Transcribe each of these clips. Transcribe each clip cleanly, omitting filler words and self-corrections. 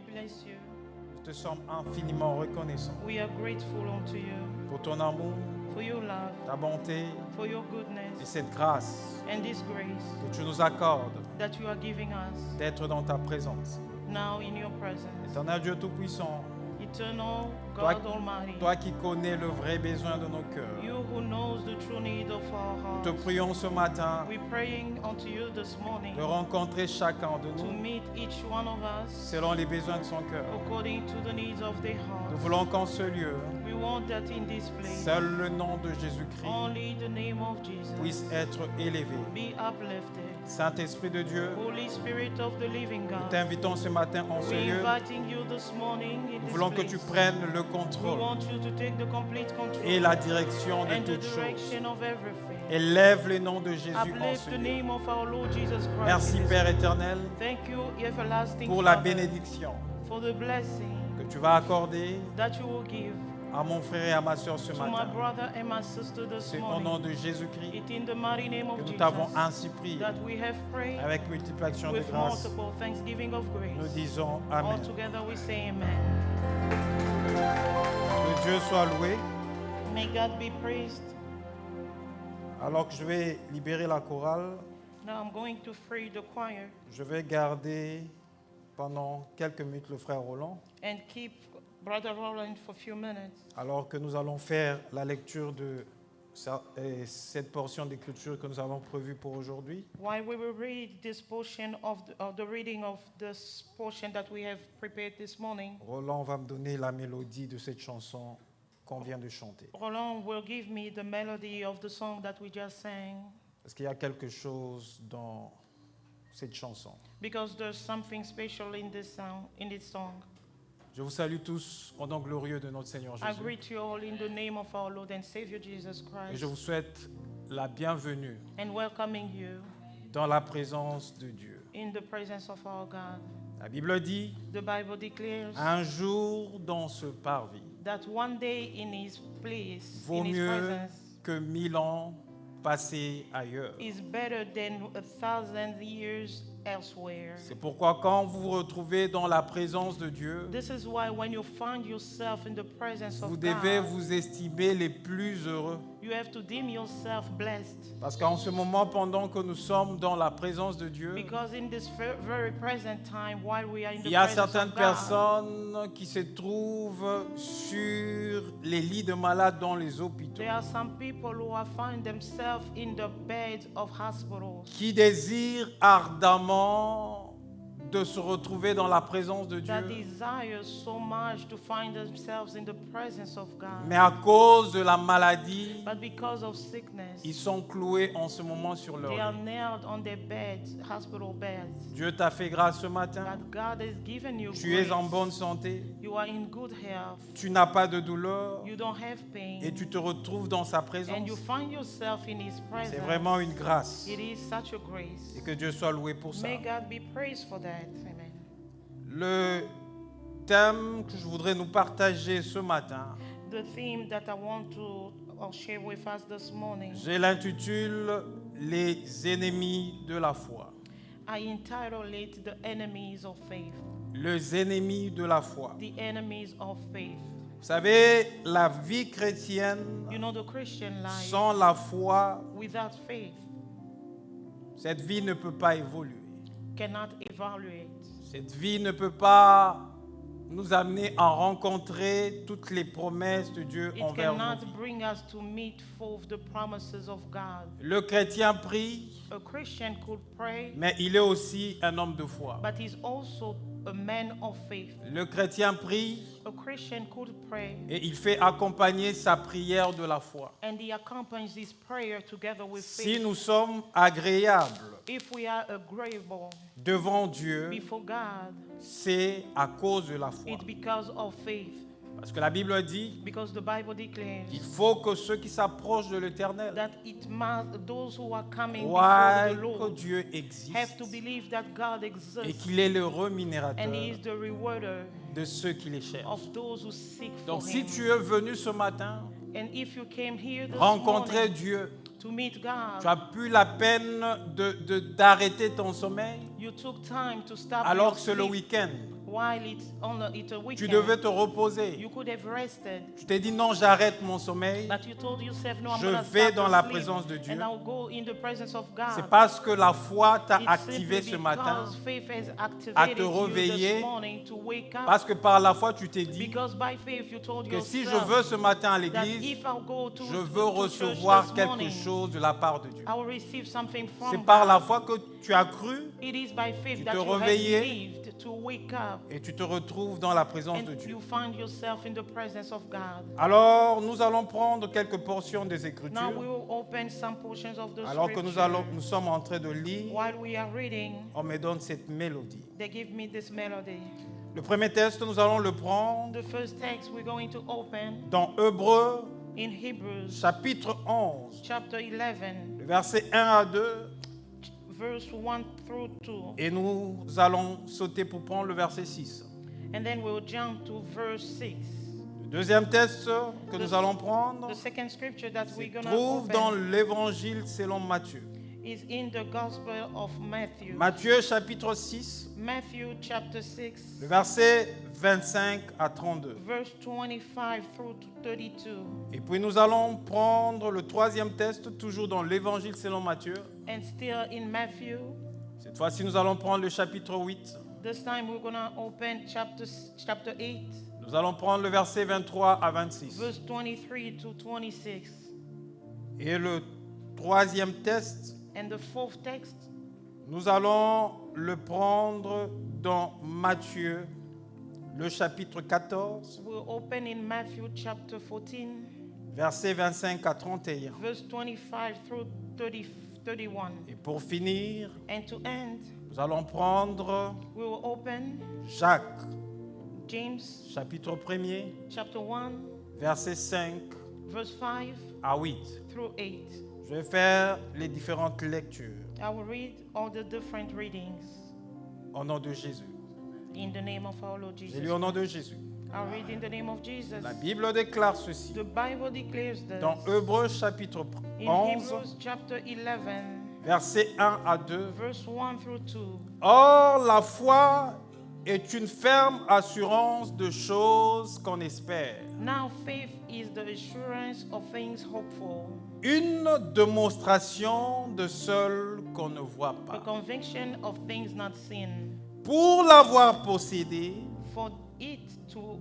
we bless you. Nous te sommes infiniment reconnaissants We are grateful unto you pour ton amour, for your love, ta bonté for your et goodness, cette grâce and this grace que tu nous accordes that you are giving us d'être dans ta présence. now in your presence. Éternel Dieu Tout-Puissant, Eternal Toi- God Almighty, toi qui connais le vrai besoin de nos cœurs, you who knows the true need of our nous te hearts, prions ce matin we're praying unto you this morning de rencontrer chacun de to nous meet each one of us selon les besoins de son cœur. according to the needs of their Nous hearts. voulons qu'en ce lieu, We want that in this place, seul le nom de Jésus-Christ only the name of Jesus puisse être élevé. be uplifted. Saint-Esprit de Dieu, Holy Spirit of the living nous God, t'invitons ce matin en ce we're lieu. inviting you this morning in Nous this voulons que place. tu prennes le We contrôle want you to take the complete control et la direction de and the toutes choses. direction of everything. Élève le nom de Jésus en Uplift ce the lieu. name of our Lord Jesus Christ. Merci in this Père place. éternel Thank you, everlasting pour la Father, bénédiction for the blessing que tu vas accorder that you will give à mon frère et à ma soeur ce to my matin. brother and my sister this C'est au nom morning. de Jésus-Christ It in the mighty name que of nous Jesus t'avons ainsi prié that we have prayed avec multiplication de with grâce. multiple thanksgiving of Nous grace. disons All Amen. together we say amen. Que Dieu soit loué. May God be praised. Alors que je vais libérer la chorale, Now I'm going to free the choir je vais garder pendant quelques minutes le frère Roland, and keep Brother Roland for a few minutes alors que nous allons faire la lecture de cette portion d'écriture que nous avons prévue pour aujourd'hui. while we will read this portion of the reading of this portion that we have prepared this morning. Roland va me donner la mélodie de cette chanson qu'on vient de chanter. Roland will give me the melody of the song that we just sang, Parce qu'il y a quelque chose dans cette chanson. because there's something special in this song. Je vous salue tous au nom glorieux de notre Seigneur I Jésus. greet you all in the name of our Lord and Savior Jesus Et Christ je vous souhaite la bienvenue and welcoming you dans la présence de Dieu. in the presence of our God. La Bible dit, The Bible declares un jour dans ce parvis that one day in His place, vaut in His mieux presence, que 1000 ans passés ailleurs. is better than 1,000 years elsewhere. C'est pourquoi quand vous vous retrouvez dans la présence de Dieu, This is why when you find yourself in the presence vous of devez God, vous estimer les plus heureux. you have to deem yourself blessed. Parce qu'en ce moment, pendant que nous sommes dans la présence de Dieu, Because in this very present time, while we are in the il y a presence certaines of God, personnes qui se trouvent sur les lits de malades dans les hôpitaux, there are some people who are find themselves in the beds of hospitals qui désirent ardemment de se retrouver dans la présence de that Dieu, desire so much to find themselves in the presence of God. mais à cause de la maladie, But because of sickness, ils sont cloués en ce moment sur leur they are lit. nailed on their beds, hospital beds. Dieu t'a fait grâce ce matin. But God has given you Tu es en grace. bonne santé. You are in good health. Tu n'as pas de douleur You don't have pain. et tu te retrouves dans sa présence. And you find yourself in His presence. C'est vraiment une grâce. It is such a grace. Et que Dieu soit loué pour ça. May God be praised for that. Amen. Le thème que je voudrais nous partager ce matin, The theme that I want to share with us this morning, je l'intitule Les ennemis de la foi. I entitle it The Enemies of Faith. Les ennemis de la foi. The Enemies of Faith. Vous savez, la vie chrétienne You know, the Christian life sans la foi, without faith cette vie ne peut pas évoluer. cannot evaluate. Cette vie ne peut pas nous amener à rencontrer toutes les promesses de Dieu It envers cannot nous. bring us to meet forth the promises of God. Le chrétien prie, A Christian could pray, mais il est aussi un homme de foi. but he's also a man of faith. Le chrétien prie A Christian could pray, et il fait accompagner sa prière de la foi. and he accompanies his prayer together with Si faith. nous sommes agréables If we are agreeable devant Dieu, before God, c'est à cause de la foi. it's because of faith. Parce que la Bible dit Because the Bible declares qu'il faut que ceux qui s'approchent de l'Éternel that it must, those who are coming croient before the que Lord Dieu have existe to believe that God et exists qu'il est le remunérateur and He is the rewarder de ceux qui les cherchent. of those who seek for Donc si Him. tu es venu ce matin And if you came here this rencontrer morning Dieu, to meet tu God, as pu la peine d'arrêter ton sommeil you took time to stop alors your que c'est le sleep week-end. while it's a Tu weekend. devais te reposer. You could have rested. Tu t'es dit non, j'arrête mon sommeil. But you told yourself, no, I'm Je going to vais start dans to la sleep, présence de Dieu. and I'll go in the presence of God. C'est parce que la foi t'a It's activé simply ce matin. because faith has à activated te you réveiller, this morning to wake up. Parce que par la foi, tu t'es dit Because by faith you told que si je yourself veux ce matin à that l'église, if I'll go to, je veux to church recevoir this quelque morning, chose de la part de Dieu. I will receive something C'est from par la God. foi que tu as cru It is by faith Tu that te you have réveillais believed to wake up et tu te retrouves dans la présence de and Dieu. you find yourself in the presence of God. Alors, nous allons prendre quelques portions des Now we Écritures. will open some portions of the Alors que scripture. nous sommes en train de lire, While we are reading, on me donne cette mélodie. they give me this melody. Le premier texte, nous allons le prendre The first text we're going to open dans Hébreux, in Hebrews chapitre 11, chapter 11, le verset 1 à 2. verse 1 through 2. Et nous allons sauter pour prendre le verset 6. And then we'll jump to verse 6. Le deuxième texte que nous allons prendre The second scripture that we're se going to trouve dans open l'évangile selon Matthieu. is in the Gospel of Matthew. Matthieu chapitre 6, Matthew chapter 6, le verset 25 à 32. verse 25 through to 32. Et puis nous allons prendre le troisième texte, toujours dans l'évangile selon Matthieu. And still in Matthew, Cette fois-ci, nous allons prendre le chapitre 8. this time we're going to open chapter 8, Nous allons prendre le verset 23 à 26. verse 23 to 26. Et le troisième texte, And the fourth text, nous allons le prendre dans Matthieu, le chapitre 14, we'll open in Matthew chapter 14, verset 25 à 31. verse 25 through 31. Et pour finir, And to end, nous allons prendre we will open Jacques, James chapitre 1er, chapter 1, verset 5 verse 5 à 8. through 8. Je vais faire les différentes lectures I will read all the different readings au nom de Jésus. in the name of our Lord J'ai Jesus. lu au nom de Jésus. I'll read in the name of Jesus. La Bible déclare ceci The Bible declares this dans Hébreux chapitre in 11, Hebrews chapter 11, versets 1 à 2. verse 1 through 2. Or, la foi est une ferme assurance de choses qu'on espère, Now faith is the assurance of things hoped for, une démonstration de celles qu'on ne voit the pas. conviction of things not seen. Pour l'avoir possédée, For it to,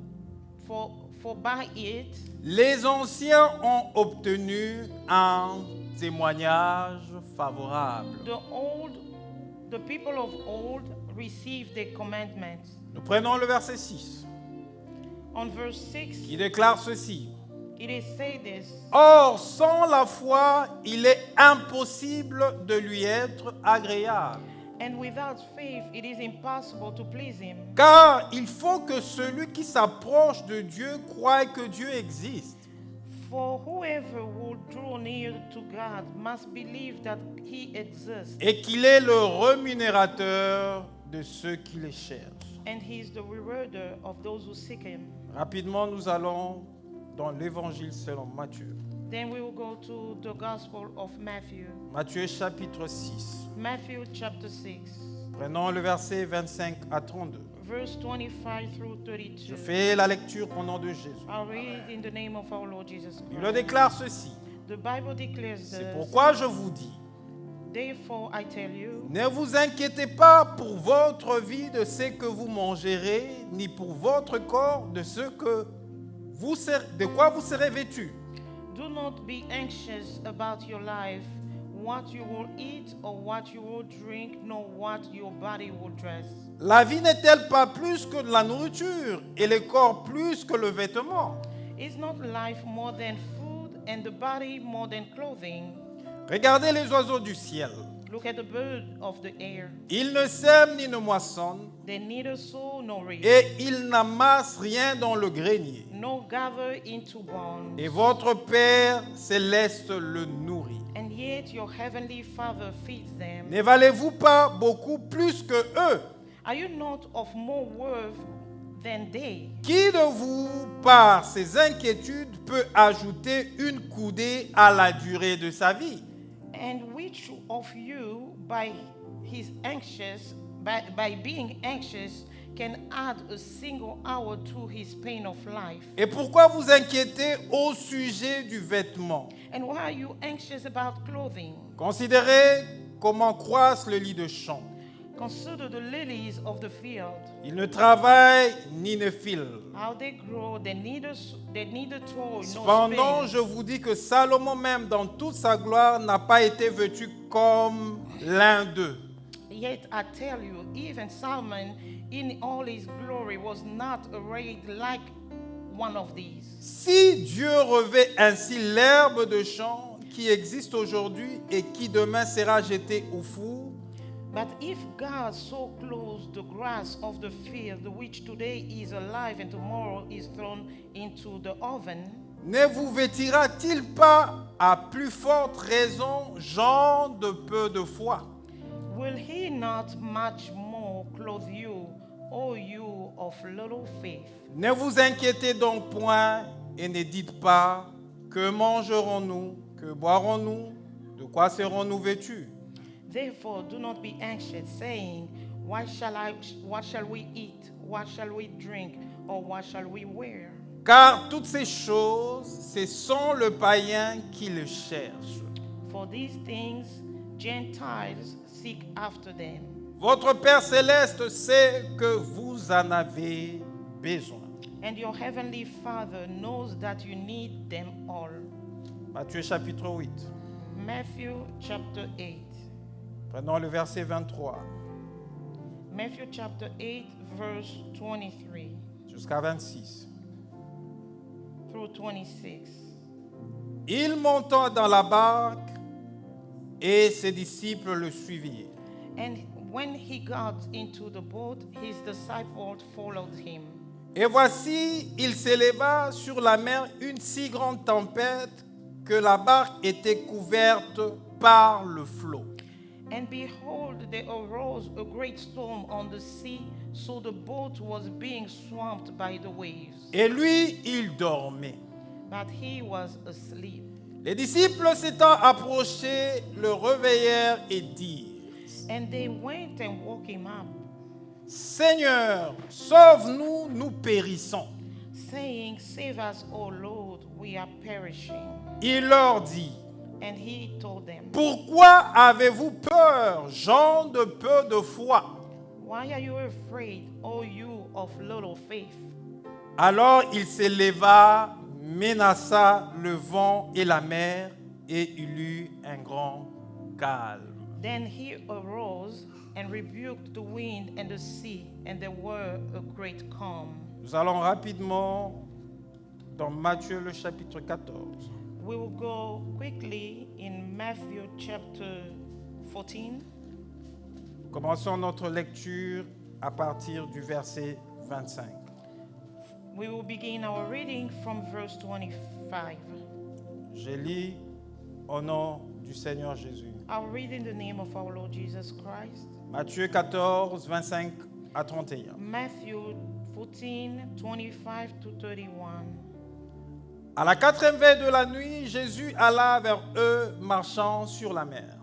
for by it, les anciens ont obtenu un témoignage favorable. the people of old received the commandments. Nous prenons le verset 6, On verse 6, qui déclare ceci. it is say this. Or, sans la foi, il est impossible de lui être agréable. And without faith, it is impossible to please him. Car il faut que celui qui s'approche de Dieu croie que Dieu existe For whoever will draw near to God must believe that he exists, et qu'il est le rémunérateur de ceux qui les cherchent. and he is the rewarder of those who seek him. Rapidement, nous allons dans l'évangile selon Matthieu. Then we will go to the Gospel of Matthew. Matthieu chapitre 6. Matthew chapter 6, Prenons le verset 25 à 32. verse 25 through Je 32. fais la lecture au nom de Jésus. I'll read in the name of our Lord Jesus Il Christ. déclare ceci. The Bible declares C'est this. pourquoi je vous dis, Therefore I tell you, ne vous inquiétez pas pour votre vie de ce que vous mangerez, ni pour votre corps de ce que de quoi vous serez vêtus. do not be anxious about your life, what you will eat or what you will drink, nor what your body will dress. La vie n'est-elle pas plus que de la nourriture et le corps plus que le vêtement? Is not life more than food and the body more than clothing? Regardez les oiseaux du ciel. Look at the bird of the air. Ils ne sèment ni ne moissonnent They neither sow nor reap, et ils n'amassent rien dans le grenier. nor gather into barns. Et votre Père céleste le nourrit. And yet your heavenly Father feeds them. Ne valez-vous pas beaucoup plus que eux? Are you not of more worth than they? Qui de vous, par ses inquiétudes, peut ajouter une coudée à la durée de sa vie? And which of you, by being anxious, can add a single hour to his pain of life? Et pourquoi vous inquiétez au sujet du vêtement? And why are you anxious about clothing? Considérez comment croissent les lits de champ. Consider the lilies of the field, Ils ne travaillent ni ne filent. how they grow, they neither toil nor Cependant, spin. je vous dis que Salomon même dans toute sa gloire n'a pas été vêtu comme l'un d'eux. Yet I tell you, even Solomon in all his glory was not arrayed like one of these. Si Dieu revêt ainsi l'herbe de champ qui existe aujourd'hui et qui demain sera jetée au four, But if God so clothes the grass of the field, which today is alive and tomorrow is thrown into the oven, ne vous vêtira-t-il pas à plus forte raison, gens de peu de foi? will he not much more clothe you, O you of little faith? Ne vous inquiétez donc point et ne dites pas que mangerons-nous, que boirons-nous, de quoi serons-nous vêtus? Therefore do not be anxious, saying, what shall we eat? What shall we drink? Or what shall we wear? Car toutes ces choses, ce sont le païen qui les cherche. For these things Gentiles seek after them. Votre Père céleste sait que vous en avez besoin. And your heavenly Father knows that you need them all. Matthieu chapitre 8. Matthew chapter 8. Prenons le verset 23 Matthew chapter 8, verse 23 jusqu'à 26. through 26. Il monta dans la barque et ses disciples le suivirent. And when he got into the boat, his disciples followed him. Et voici, il s'éleva sur la mer une si grande tempête que la barque était couverte par le flot. And behold, there arose a great storm on the sea, so the boat was being swamped by the waves. Et lui, il dormait. But he was asleep. Les disciples s'étant approchés, le réveillèrent et dirent: And they went and woke him up, Seigneur, sauve-nous, nous périssons. saying, Save us, O Lord, we are perishing. Il leur dit: And he told them, Pourquoi avez-vous peur, gens de peu de foi? Why are you afraid, O you of little faith? Alors il s'éleva, menaça le vent et la mer, et il eut un grand calme. Then he arose and rebuked the wind and the sea, and there were a great calm. Nous allons rapidement dans Matthieu le chapitre 14. We will go quickly in Matthew chapter 14. Commençons notre lecture à partir du verset 25. We will begin our reading from verse 25. Je lis au nom du Seigneur Jésus. I'll read in the name of our Lord Jesus Christ. Matthieu 14, 25 à 31. Matthew 14, 25 to 31. À la quatrième veille de la nuit, Jésus alla vers eux marchant sur la mer.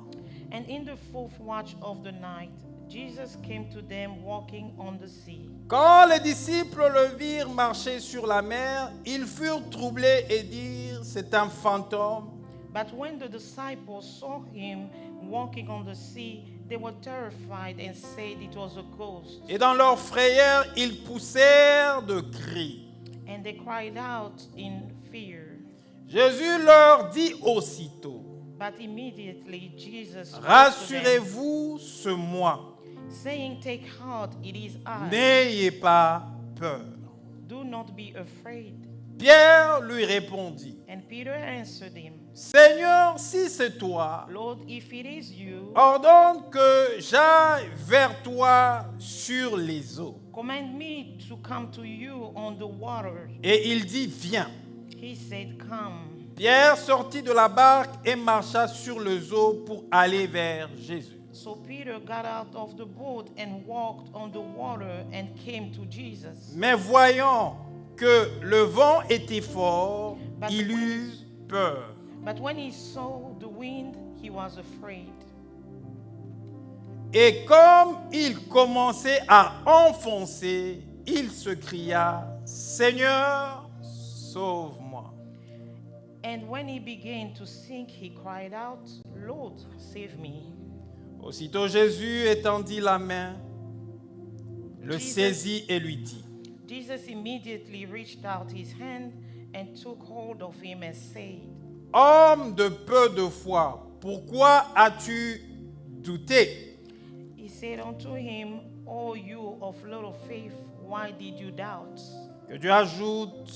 And in the fourth watch of the night, Jesus came to them walking on the sea. Quand les disciples le virent marcher sur la mer, ils furent troublés et dirent: C'est un fantôme. But when the disciples saw him walking on the sea, they were terrified and said it was a ghost. Et dans leur frayeur, ils poussèrent de cris. And they cried out in fear. Jésus leur dit aussitôt: But immediately Jesus spoke to them, Rassurez-vous, c'est moi. saying, Take heart, it is I. N'ayez pas peur. Do not be afraid. Pierre lui répondit: And Peter answered him, Seigneur, si c'est toi, Lord, if it is you, ordonne que j'aille vers toi sur les eaux. command me to come to you on the water. Et il dit: Viens. He said, Come. Pierre sortit de la barque et marcha sur les eaux pour aller vers Jésus. So Peter got out of the boat and walked on the water and came to Jesus. Mais voyant que le vent était fort, But il when eut peur. But when he saw the wind, he was afraid. Et comme il commençait à enfoncer, il se cria, « Seigneur, sauve-moi. » And when he began to sink, he cried out, Lord, save me. Aussitôt Jésus étendit la main, le Jesus- saisit et lui dit, Jesus immediately reached out his hand and took hold of him and said, « Homme de peu de foi, pourquoi as-tu douté ?» He said unto him, O you of little faith, why did you doubt? Que Dieu ajoute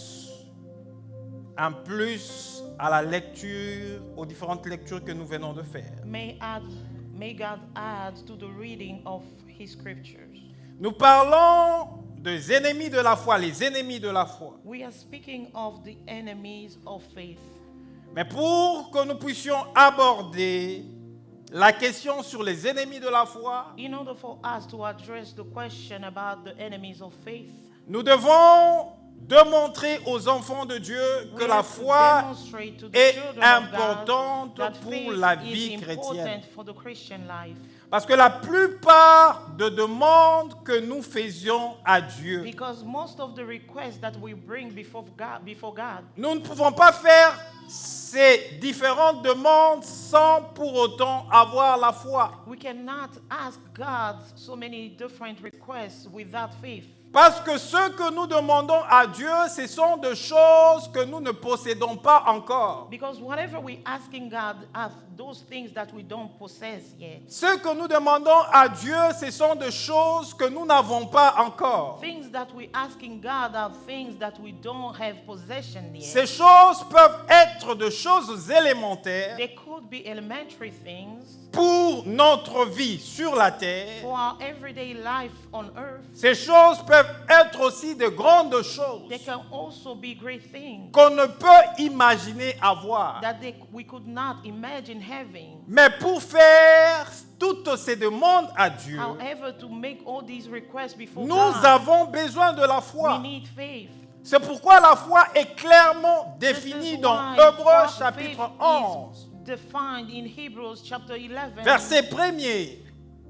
un plus à la lecture, aux différentes lectures que nous venons de faire. May God add to the reading of his scriptures. Nous parlons des ennemis de la foi, les ennemis de la foi. We are speaking of the enemies of faith. Mais pour que nous puissions aborder la question sur les ennemis de la foi, In order for us to address the question about the enemies of faith, nous devons démontrer aux enfants de Dieu que we la have to foi demonstrate to the est children of God importante that pour faith la is vie chrétienne. important for the Christian life. Parce que la plupart des demandes que nous faisions à Dieu, Because most of the requests that we bring before God, nous ne pouvons pas faire ces différentes demandes sans pour autant avoir la foi. we cannot ask God so many different requests without faith. Parce que ce que nous demandons à Dieu, ce sont des choses que nous ne possédons pas encore. Because whatever we're asking God are those things that we don't possess yet. Ce que nous demandons à Dieu, ce sont des choses que nous n'avons pas encore. Things that we're asking God are things that we don't have possession yet. Ces choses peuvent être des choses élémentaires They could be elementary things pour notre vie sur la terre. for our everyday life on earth. Ces choses peuvent être aussi de grandes choses They can also be great things qu'on ne peut imaginer avoir. that we could not imagine having. Mais pour faire toutes ces demandes à Dieu, However, to make all these requests before nous God, avons besoin de la we foi. need faith. C'est pourquoi la foi est clairement This définie is dans why Hébreux faith chapitre is 11, defined in Hebrews chapter 11, verset 1er.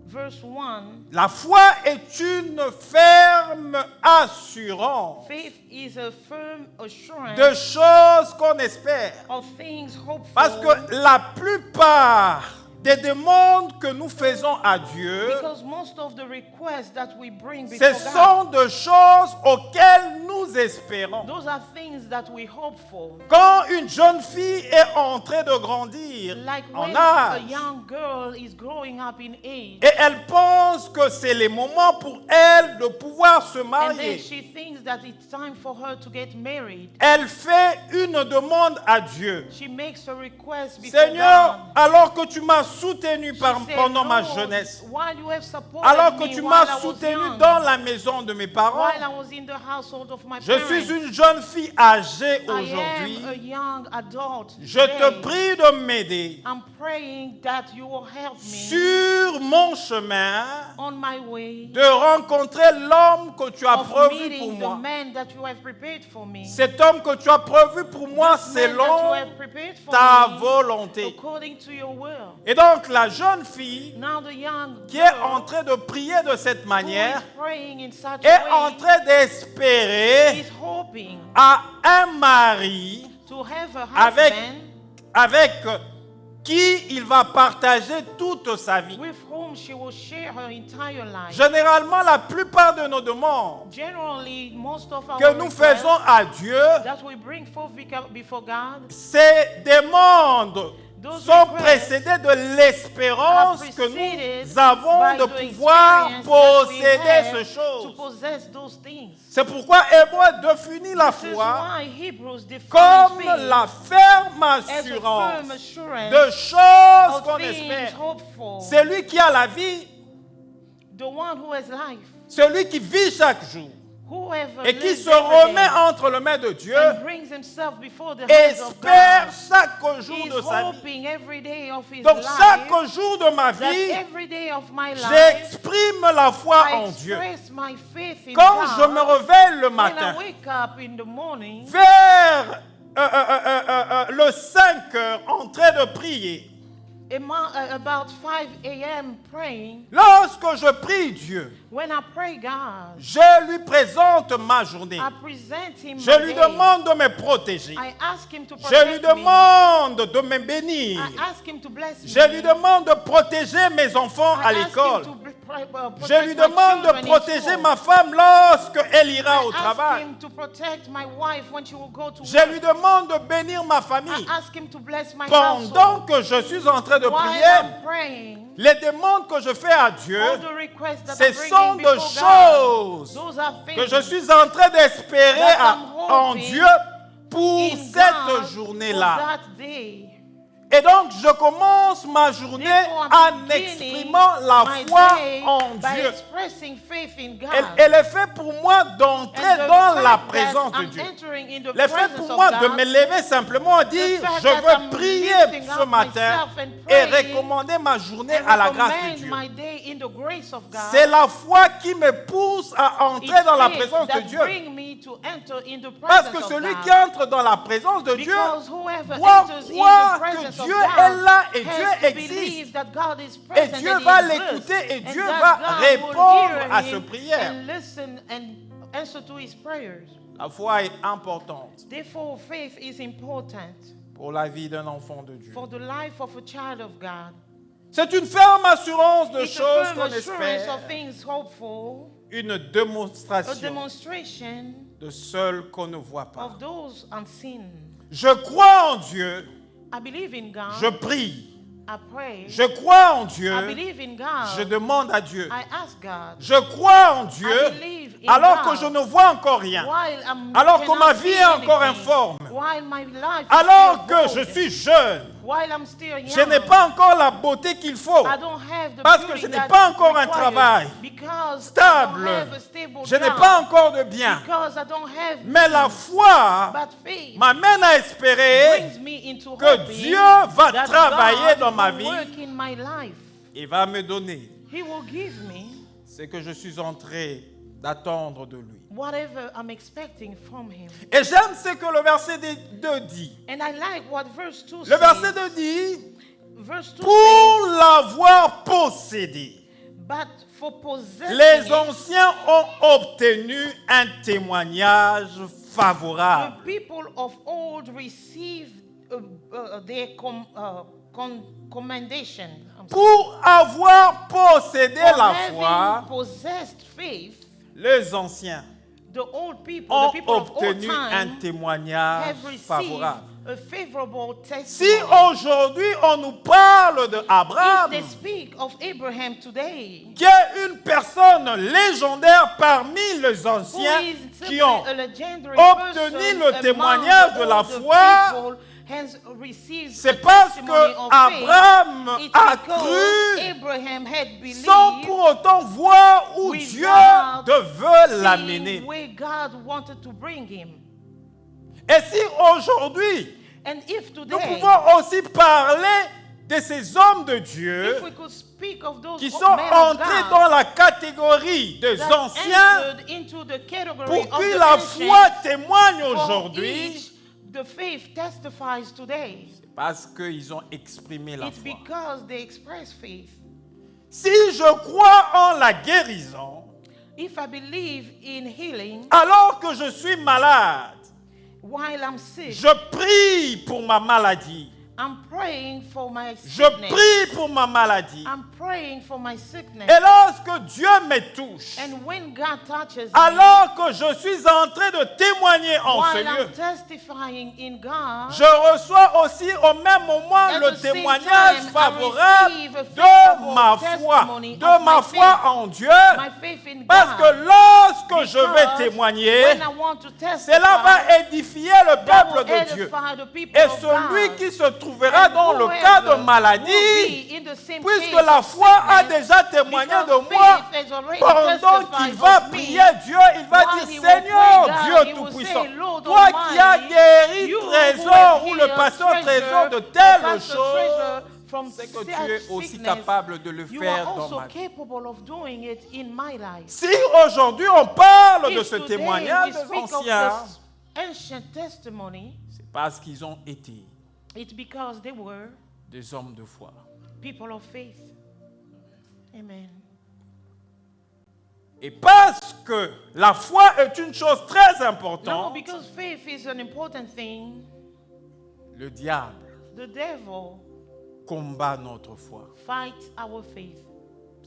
verse 1. La foi est une ferme assurance Faith is a firm assurance de choses qu'on espère. of things hoped Parce for, que la plupart des demandes que nous faisons à Dieu, because most of the requests that we bring ce before sont God, des choses auxquelles nous espérons. those are things that we hope for. Quand une jeune fille est en train de grandir Like en when a âge, young girl is growing up in age, et elle pense que c'est le moment pour elle de pouvoir se and then marier, she thinks that it's time for her to get married, elle fait une demande à Dieu. she makes a request before Seigneur, God. alors que tu m'as soutenu She said, pendant ma "Lord, jeunesse, while you have supported alors que me tu while m'as I was soutenu young, dans la maison de mes parents, while I was in the household of my je parents, suis une jeune fille âgée I am a aujourd'hui. young adult. Je te today. prie de m'aider I'm praying that you will help me sur mon chemin on my way de rencontrer l'homme que tu as of prévu pour meeting the moi. man that you have prepared for me. Cet homme que tu as prévu pour moi This man that you selon have prepared for ta me volonté. according to your will. Et donc la jeune fille Now the young qui est girl en train de prier de cette who manière is praying in such est a en way train d'espérer is hoping à un mari to have a avec, husband avec qui il va partager toute sa vie. with whom she will share her entire life. Généralement, la plupart de nos demandes Generally, most of our que nous requests faisons à Dieu, that we bring forth before God, ces demandes those sont requests précédées de l'espérance are que preceded nous avons by de the pouvoir experience that we posséder have ces to choses. possess those things. C'est pourquoi Hébreu définit la This is foi why Hebrews defines comme faith la ferme as a assurance firm assurance de choses of qu'on things espère. hoped for. Celui qui a la vie, The one who has life, celui qui vit chaque jour whoever et qui lives se every remet day entre les mains de Dieu, and brings himself before the hands of espère God, chaque jour is de sa vie. hoping every day of his Donc life chaque jour de ma that vie, every day of my life j'exprime la foi I en Dieu. express my faith in Quand God. je me réveille le When matin, I wake up in the morning, vers le 5 heures, en train de prier, about 5 a.m. praying, Lorsque je prie Dieu, when I pray God, je lui présente ma journée. I present him Je my lui day. demande de me protéger. I ask him to Je lui protect me. demande de me bénir. I ask him to bless me. Je lui demande de protéger mes enfants à I ask l'école. him to Je protect lui my demande de children in protéger school. ma femme lorsqu'elle ira au I ask travail. him to protect my wife when she will go to Je work. lui demande de bénir ma I famille. ask him to bless my Pendant household. que je suis en train de While prier, I'm praying, les demandes que je fais à Dieu, all the requests that ce I'm sont bringing des before God, choses those are que things je suis en train d'espérer that I'm en hoping Dieu pour in cette God journée-là. for that day. Et donc, je commence ma journée Therefore, I'm en beginning exprimant la my foi day en by Dieu. expressing faith in God. Elle est faite pour moi d'entrer And the dans la fact présence that de I'm Dieu. entering in the Le fait presence pour of moi de God, me lever simplement et dire, the fact je that veux I'm prier lifting ce up matin myself and et praying recommander ma journée and à la grâce de recommend Dieu. my day in the grace of God. C'est la foi qui me pousse à entrer It's dans la faith présence de that Dieu. bring me to enter in the Parce presence que of celui God. qui entre dans la présence de Dieu Because whoever doit enters in croire the presence que of Dieu God est là et has Dieu to existe. believe that God is Et present Dieu and he va exists, l'écouter et and Dieu that va God will répondre hear à him ses prières. and listen and answer to his prayers. La foi est importante Therefore, faith is important pour la vie d'un enfant de Dieu. for the life of a child of God. C'est une ferme assurance de It's a choses firm qu'on assurance espère, of things hopeful, une a démonstration demonstration de ceux qu'on ne voit pas. of those unseen. Je crois en Dieu, I believe in God. je prie. I pray. Je crois en Dieu, I believe in God. je demande à Dieu. I ask God. Je crois en Dieu I believe in alors God. que je ne vois encore rien. While I'm Alors que cannot ma vie see est encore anything, informe. while my life is Alors still que void, je suis jeune, while I'm still young, je n'ai pas encore la beauté qu'il faut. I don't have the Parce que beauty je n'ai that pas encore un required, travail because stable. I don't have a stable Je n'ai job, pas encore de bien. because I don't have Mais la things. foi But faith m'amène à espérer brings me into que hoping Dieu va that travailler God dans ma will vie. work in my life. Il va me donner He will give me ce que je suis en train d'attendre de lui. whatever I'm expecting from him. Et j'aime ce que le verset 2 dit. And I like what verse 2 Le verset says. 2 dit, Verse 2 pour says, l'avoir possédé, but for possessing les it, anciens ont obtenu un témoignage favorable. the people of old received their commendation. I'm sorry. Pour avoir possédé For la having foi, possessed faith, les anciens the old people, ont the people of old obtenu un time, témoignage have received favorable. a favorable Si testimony. aujourd'hui on nous parle If d'Abraham, they speak of Abraham today, qui est une personne légendaire parmi les who anciens is qui simply ont a legendary obtenu person le among témoignage the de la older foi, people, has received c'est the parce testimony que of Abraham faith. It's a because cru Abraham had believed sans pour autant voir où Dieu without devait seeing l'amener. where God wanted to bring him. Et si aujourd'hui, And if nous today, pouvons aussi parler de ces hommes de Dieu if we could speak of those qui sont men of entrés God dans la catégorie des that anciens entered into the category pour of qui the la ancients, foi témoigne for aujourd'hui, each, the faith testifies today. parce qu'ils ont exprimé la It's foi. because they express faith. Si je crois en la guérison, If I believe in healing alors que je suis malade, while I'm sick, je prie pour ma maladie. I'm praying for my Je sickness. prie pour ma maladie. I'm praying for my sickness. Et lorsque Dieu me touche, And when God touches me, alors que je suis en train de témoigner en ce while lieu, I'm testifying in God, je reçois aussi au même moment at le the same témoignage time, I favorable receive a de favorable ma foi, testimony de of ma my foi faith. en Dieu, my faith in parce God. que lorsque je vais Because témoigner, when I want to testify, cela va édifier le that peuple will de Dieu. edify the people Et of celui God. qui se trouvera And dans le whoever cas de will maladie, be in the same puisque case la of foi a sickness, déjà témoigné because de moi, faith has already pendant testified qu'il va of me, prier Dieu, il va while dire, he will Seigneur pray God, Dieu he will Tout-Puissant, say, Lord toi qui as Almighty, guéri you who Trésor have ou le healed pasteur Trésor de Treasure, telle Pastor chose, Treasure from c'est que such tu es aussi sickness, capable de le you faire are dans also ma vie. capable of doing it in my life. Si aujourd'hui on parle de If ce today témoignage we des speak of anciens, this ancient testimony, c'est parce qu'ils ont été it's because they were des hommes de foi. people of faith. Amen. Et parce que la foi est une chose très Now, importante, because faith is an important thing, le diable the devil combat notre foi. fights our faith.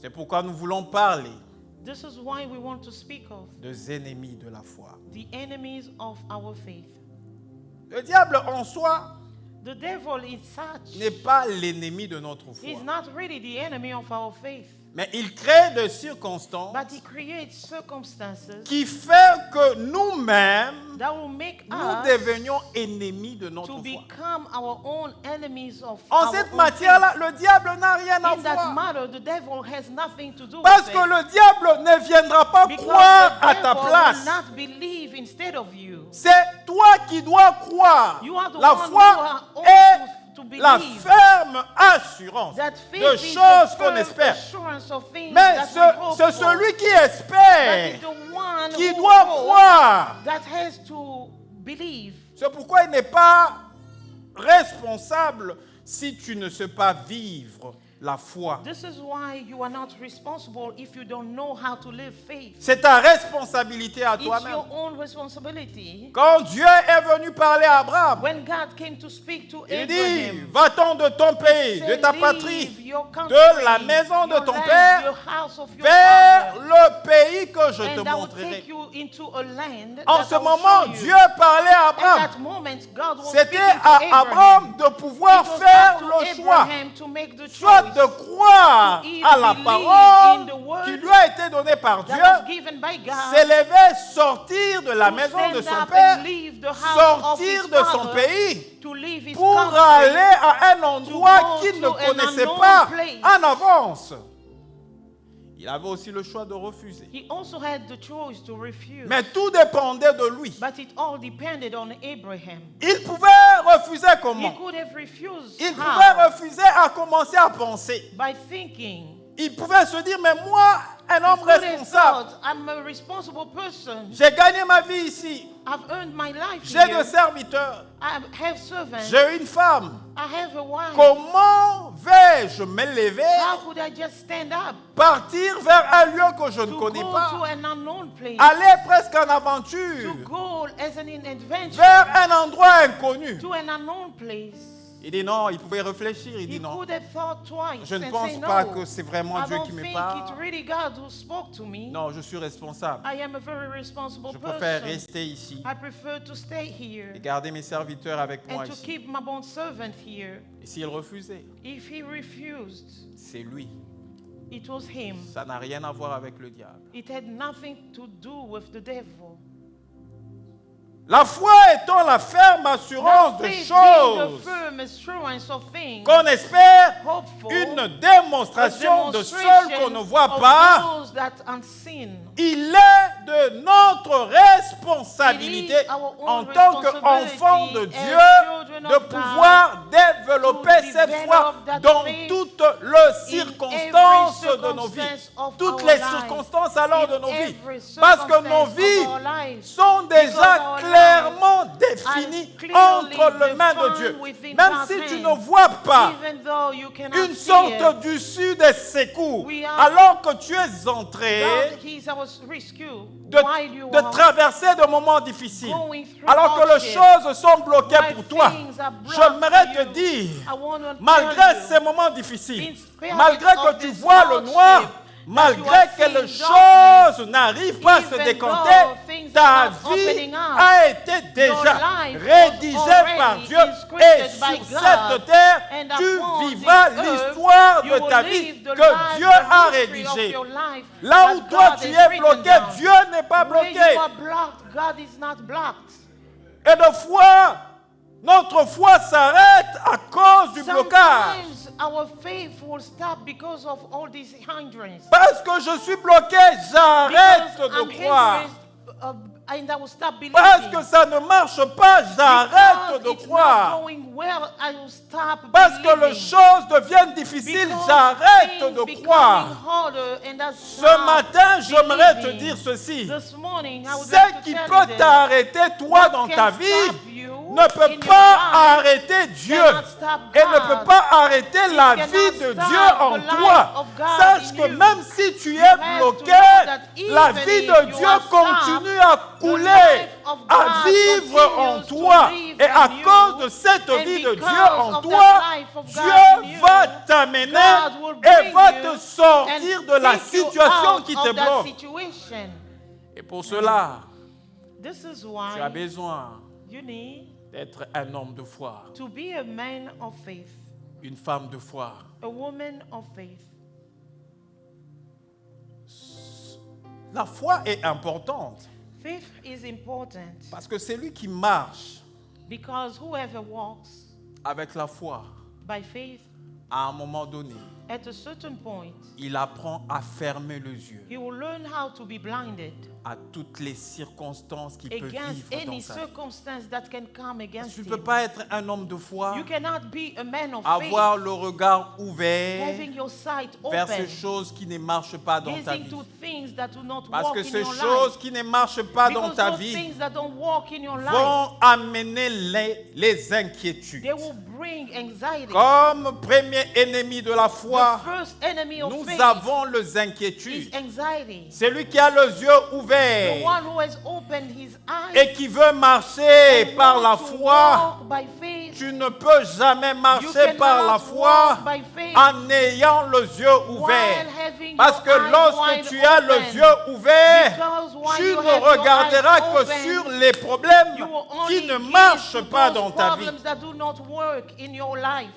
C'est pourquoi nous voulons parler This is why we want to speak of des ennemis de la foi. the enemies of our faith. Le diable en soi The devil is such. n'est pas l'ennemi de notre foi, He's not really the enemy of our faith, mais il crée des circonstances but he creates circumstances qui font que nous-mêmes, that will make nous us devenions ennemis de notre to foi. become our own enemies of En our cette own matière-là, le diable n'a rien à faith. In that voir. matter, the devil has nothing to do Parce with que it. le diable ne viendra pas Because croire à the ta devil place. will not believe instead of you. C'est toi qui dois croire. You are the La one who foi are est ought to la believe ferme assurance that de faith is choses the qu'on firm espère. assurance of things Mais that we hope c'est for. celui qui That espère is the one qui who doit hopes, croire. that has to believe. C'est pourquoi il n'est pas responsable si tu ne sais pas vivre la foi. This is why you are not responsible if you don't know how to live faith. C'est ta responsabilité à It's toi-même. your own responsibility. Quand Dieu est venu parler à Abraham, When God came to speak to il dit, Abraham, va-t'en de ton pays, de said, ta "Leave patrie, your country, de la maison de your ton land, père, your house of your vers father, le pays que je te and I will montrerai. take you into a land En that ce I will moment, show you." Dieu parlait à At Abraham. that moment, God was C'était speaking to à Abraham de pouvoir It was faire up to le choix, Abraham to make the soit choice de croire to either à la believe parole in the word qui lui a été donnée par Dieu, that was given by God, s'élever, sortir de la to maison de stand son up père, and leave the house of his sortir de son father, pays, to leave his pour country, aller à un endroit go qu'il to ne an connaissait unknown pas place. en avance. Il avait aussi le choix de refuser. He also had the choice to refuse. Mais tout dépendait de lui. But it all depended on Abraham. Il pouvait refuser He comment? could have refused Il how? pouvait refuser à commencer à penser. By thinking. Il pouvait se dire, mais moi, un He homme could have responsable, thought, I'm a responsible person. j'ai gagné ma vie ici. I've earned my life J'ai here. des serviteurs. I have servants. J'ai une femme. I have a wife. Comment vais-je m'élever, How could I just stand up partir vers un lieu que je ne to connais go to pas, an unknown place, aller presque en to aventure, go as an adventure vers un endroit inconnu? to an unknown place? Il dit non, il pouvait réfléchir. Il He dit non, could have thought twice je ne and pense say pas no. que c'est vraiment I Dieu don't qui me think parle. it's really God who spoke to me. Non, je suis responsable. I am a very responsible Je préfère person. rester ici I prefer to stay here et garder mes serviteurs avec moi and to ici. keep my bond servant here. Et s'il refusait, If he refused, c'est lui. it was him. Ça n'a rien à voir avec le diable. It had nothing to do with the devil. La foi étant la ferme assurance Now, de faith being the choses firm assurance of things qu'on espère, hopeful, une démonstration de celles qu'on ne voit pas. those that unseen. Il est de notre responsabilité It is our own en tant qu'enfants de responsibility Dieu as children de of pouvoir développer to cette foi develop that dans faith toutes les circonstances every de nos vies. circumstance of Toutes our les lives. circonstances alors de In nos vies. every Parce que nos circumstance of vies our lives. sont déjà Because our clairement lives définies are entre clearly les mains de defined Dieu. within Même God's si tu hand. ne vois pas Even though you cannot une see sorte it, d'issue des secours, We are- alors que tu es entré God, He's our rescue. de While you de are traverser des moments difficiles, going through alors que les hardship, choses sont bloquées while pour toi, things are blocked j'aimerais for te you, dire, I want to malgré tell you, ces moments difficiles, in spite malgré of que tu this vois le noir, hardship, malgré that you are que les seeing darkness, choses n'arrivent pas à se even décanter, though things ta are not vie opening up, a été déjà your life was rédigée already par Dieu scripted et by sur God, cette terre, and tu upon vivras this earth, l'histoire you de will ta live vie the que life, Dieu the a history of rédigée. your life Là that où toi God tu has es written bloqué, down. Dieu n'est pas Where bloqué. you are blocked, God is not blocked. Et de fois, notre foi s'arrête à cause du blocage. Sometimes our faith will stop because of all these hindrances. Parce que je suis bloqué, j'arrête Because I'm de croire. hindrance, and I will stop believing. Parce que ça ne marche pas, j'arrête Because de it's croire. not going well, I will stop Parce que les believing. choses deviennent difficiles, Because j'arrête things de becoming croire. harder, and I Ce stop matin, j'aimerais te believing. dire ceci. This morning, I would Ce like to qui tell you peut this. t'arrêter, toi, What dans can ta vie, stop you ne peut in your pas life arrêter Dieu cannot stop et ne God. peut pas arrêter la cannot vie de stop Dieu en the life toi. of God Sache in que you. même si tu es have to bloqué, know that la even vie if de you Dieu are continue stopped, à couler, life of à God vivre en continues to toi. live Et à in you, cause de cette and vie de Dieu because en of toi, that life of God in Dieu you, va t'amener God will et bring va you te sortir and de la take you situation out qui of te that bloque. situation. Et pour cela, This is tu as why besoin you need d'être un homme de foi, to be a man of faith, une femme de foi. a woman of faith. La foi est importante Faith is important parce que c'est lui qui marche because whoever walks avec la foi, by faith à un moment donné, at a certain point, il apprend à fermer les yeux he will learn how to be blinded à toutes les circonstances qu'il peut against vivre dans any sa vie. circumstance that can come against Tu ne him. peux pas être un homme de foi, You cannot be a man of avoir faith, le regard ouvert having your sight vers ces open, choses qui ne marchent pas dans ta gazing vie. to things that do not Parce walk que in ces your choses life. qui ne marchent pas dans Because ta those vie things that don't walk in your life, vont amener les inquiétudes. they will bring anxiety. Comme premier ennemi de la The foi, first enemy of nous faith avons les is inquiétudes. anxiety. Celui qui a les yeux The ouverts one who has opened his eyes et qui veut marcher and par la wants to foi, walk by faith. tu ne peux jamais You marcher par la cannot foi walk by faith en ayant les yeux ouverts. while having Parce your que eyes lorsque wide tu as open. les yeux ouverts, Because while tu you ne have your regarderas eyes que open, sur les problèmes you will qui only ne give marchent to pas those dans ta vie. problems that do not work in your life.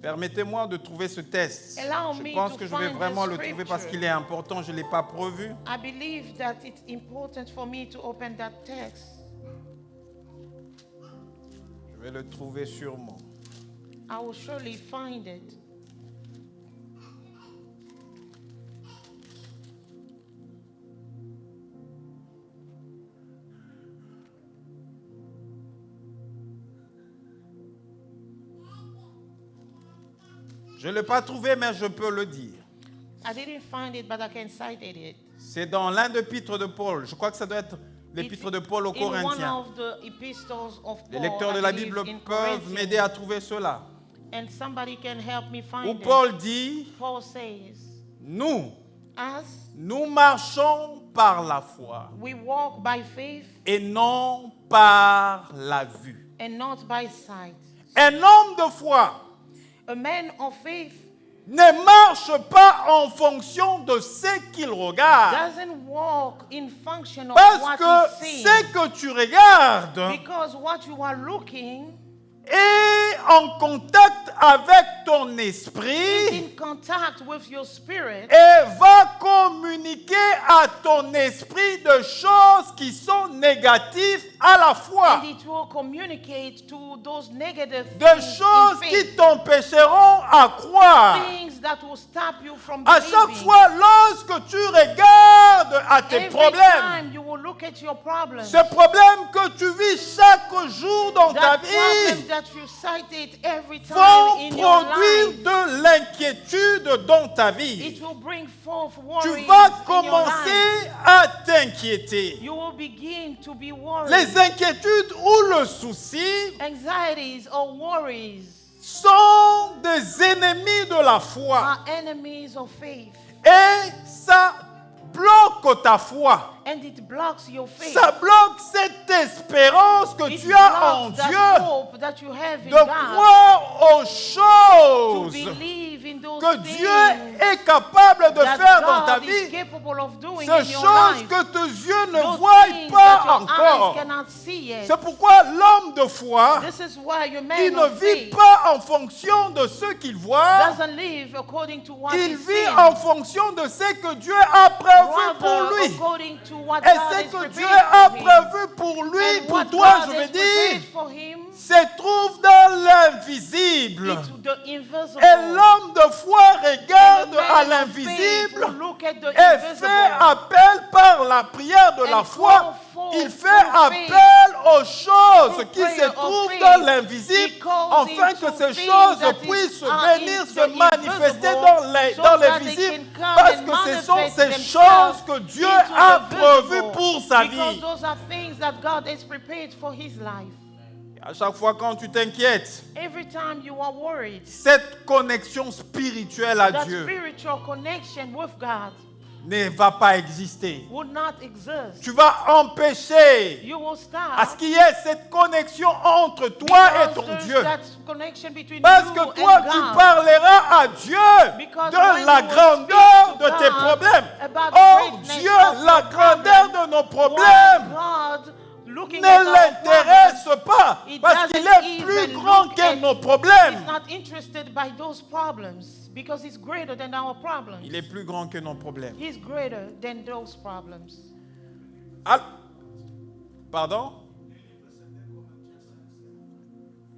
Permettez-moi de trouver ce texte. Allow Je me pense to que je vais find vraiment the le trouver parce scripture. qu'il est important, je ne l'ai pas prévu. I believe that it's important for me to open that text. Je vais le trouver sûrement. I will surely find it. Je ne l'ai pas trouvé, mais je peux le dire. I didn't find it, but I can cite it. C'est dans l'un des épîtres de Paul. Je crois que ça doit être l'épître de Paul aux in one Corinthiens. of the epistles of Les Paul, lecteurs de I la believe, Bible in peuvent Corinthians. m'aider à trouver cela. And somebody can help me Où find it. Paul dit, Paul says, nous as marchons par la foi we walk by faith et non par la vue. and not by sight. Un homme de foi A man of faith ne marche pas en fonction de ce qu'il regarde. doesn't walk in function of Parce what que he's ce seeing. que tu regardes Because what you are looking est en contact avec ton is esprit in contact with your spirit et va communiquer à ton esprit de choses qui sont négatives à la fois. and it will communicate to those negative De things choses in qui faith. t'empêcheront à croire. Things that will stop you from À chaque believing. fois, lorsque tu regardes à tes Every problèmes, time you will look at your problems, ce problème que tu vis chaque jour dans ta that problem vie, that you cited every time vont in your produire life, de l'inquiétude dans ta vie. it will bring forth Tu worries vas in your life. commencer à t'inquiéter. You will begin to be worried. Les inquiétudes ou le souci Anxieties or worries sont des ennemis de la foi. are enemies of faith, Et ça bloque ta foi. and it blocks your faith. Ça bloque cette espérance que It tu as en blocks that Dieu hope that you have in de God, croire aux to choses believe in those que things Dieu est capable de that faire dans ta God is vie. capable of doing Ces in your choses life. que tes yeux ne Those voient things pas that your encore. eyes cannot see yet. C'est pourquoi l'homme de foi, This is why your il man ne of vit faith pas en fonction de ce qu'il voit. doesn't live according to what Il he vit sees, en fonction de ce que Dieu a prévu pour rather lui. according to what Et God ce has que Dieu prepared a for him. prévu pour lui, And pour what toi, God je veux has dire, prepared for him, se trouve dans l'invisible. it's the invisible. Et l'homme de foi regarde And the à man of faith l'invisible will look at the et invisible fait appel par la prière de la and foi il fait appel aux choses qui se trouvent dans l'invisible, afin que ces choses puissent venir se manifester dans les visibles, parce que ce sont ces choses que Dieu a prévues pour sa vie. Because those are things that God has prepared for his life. À chaque fois quand tu t'inquiètes, Every time you are worried, cette connexion spirituelle à that Dieu spiritual connection with God ne va pas exister. will not exist. Tu vas empêcher You will à ce stop. qu'il y ait cette connexion entre toi et ton Because Dieu. that connection between Parce you que toi, and tu God. parleras à Dieu Because de when la you will grandeur speak de to tes God problèmes. about the Oh greatness Dieu, of la your grandeur problem, de nos why problèmes God, looking ne at our l'intéresse problems, pas. It Parce qu'il doesn't est plus even grand look que at- nos He's problèmes. not interested by those problems because he's greater than our problems. Il est plus grand que nos problèmes. He's greater than those problems. Pardon?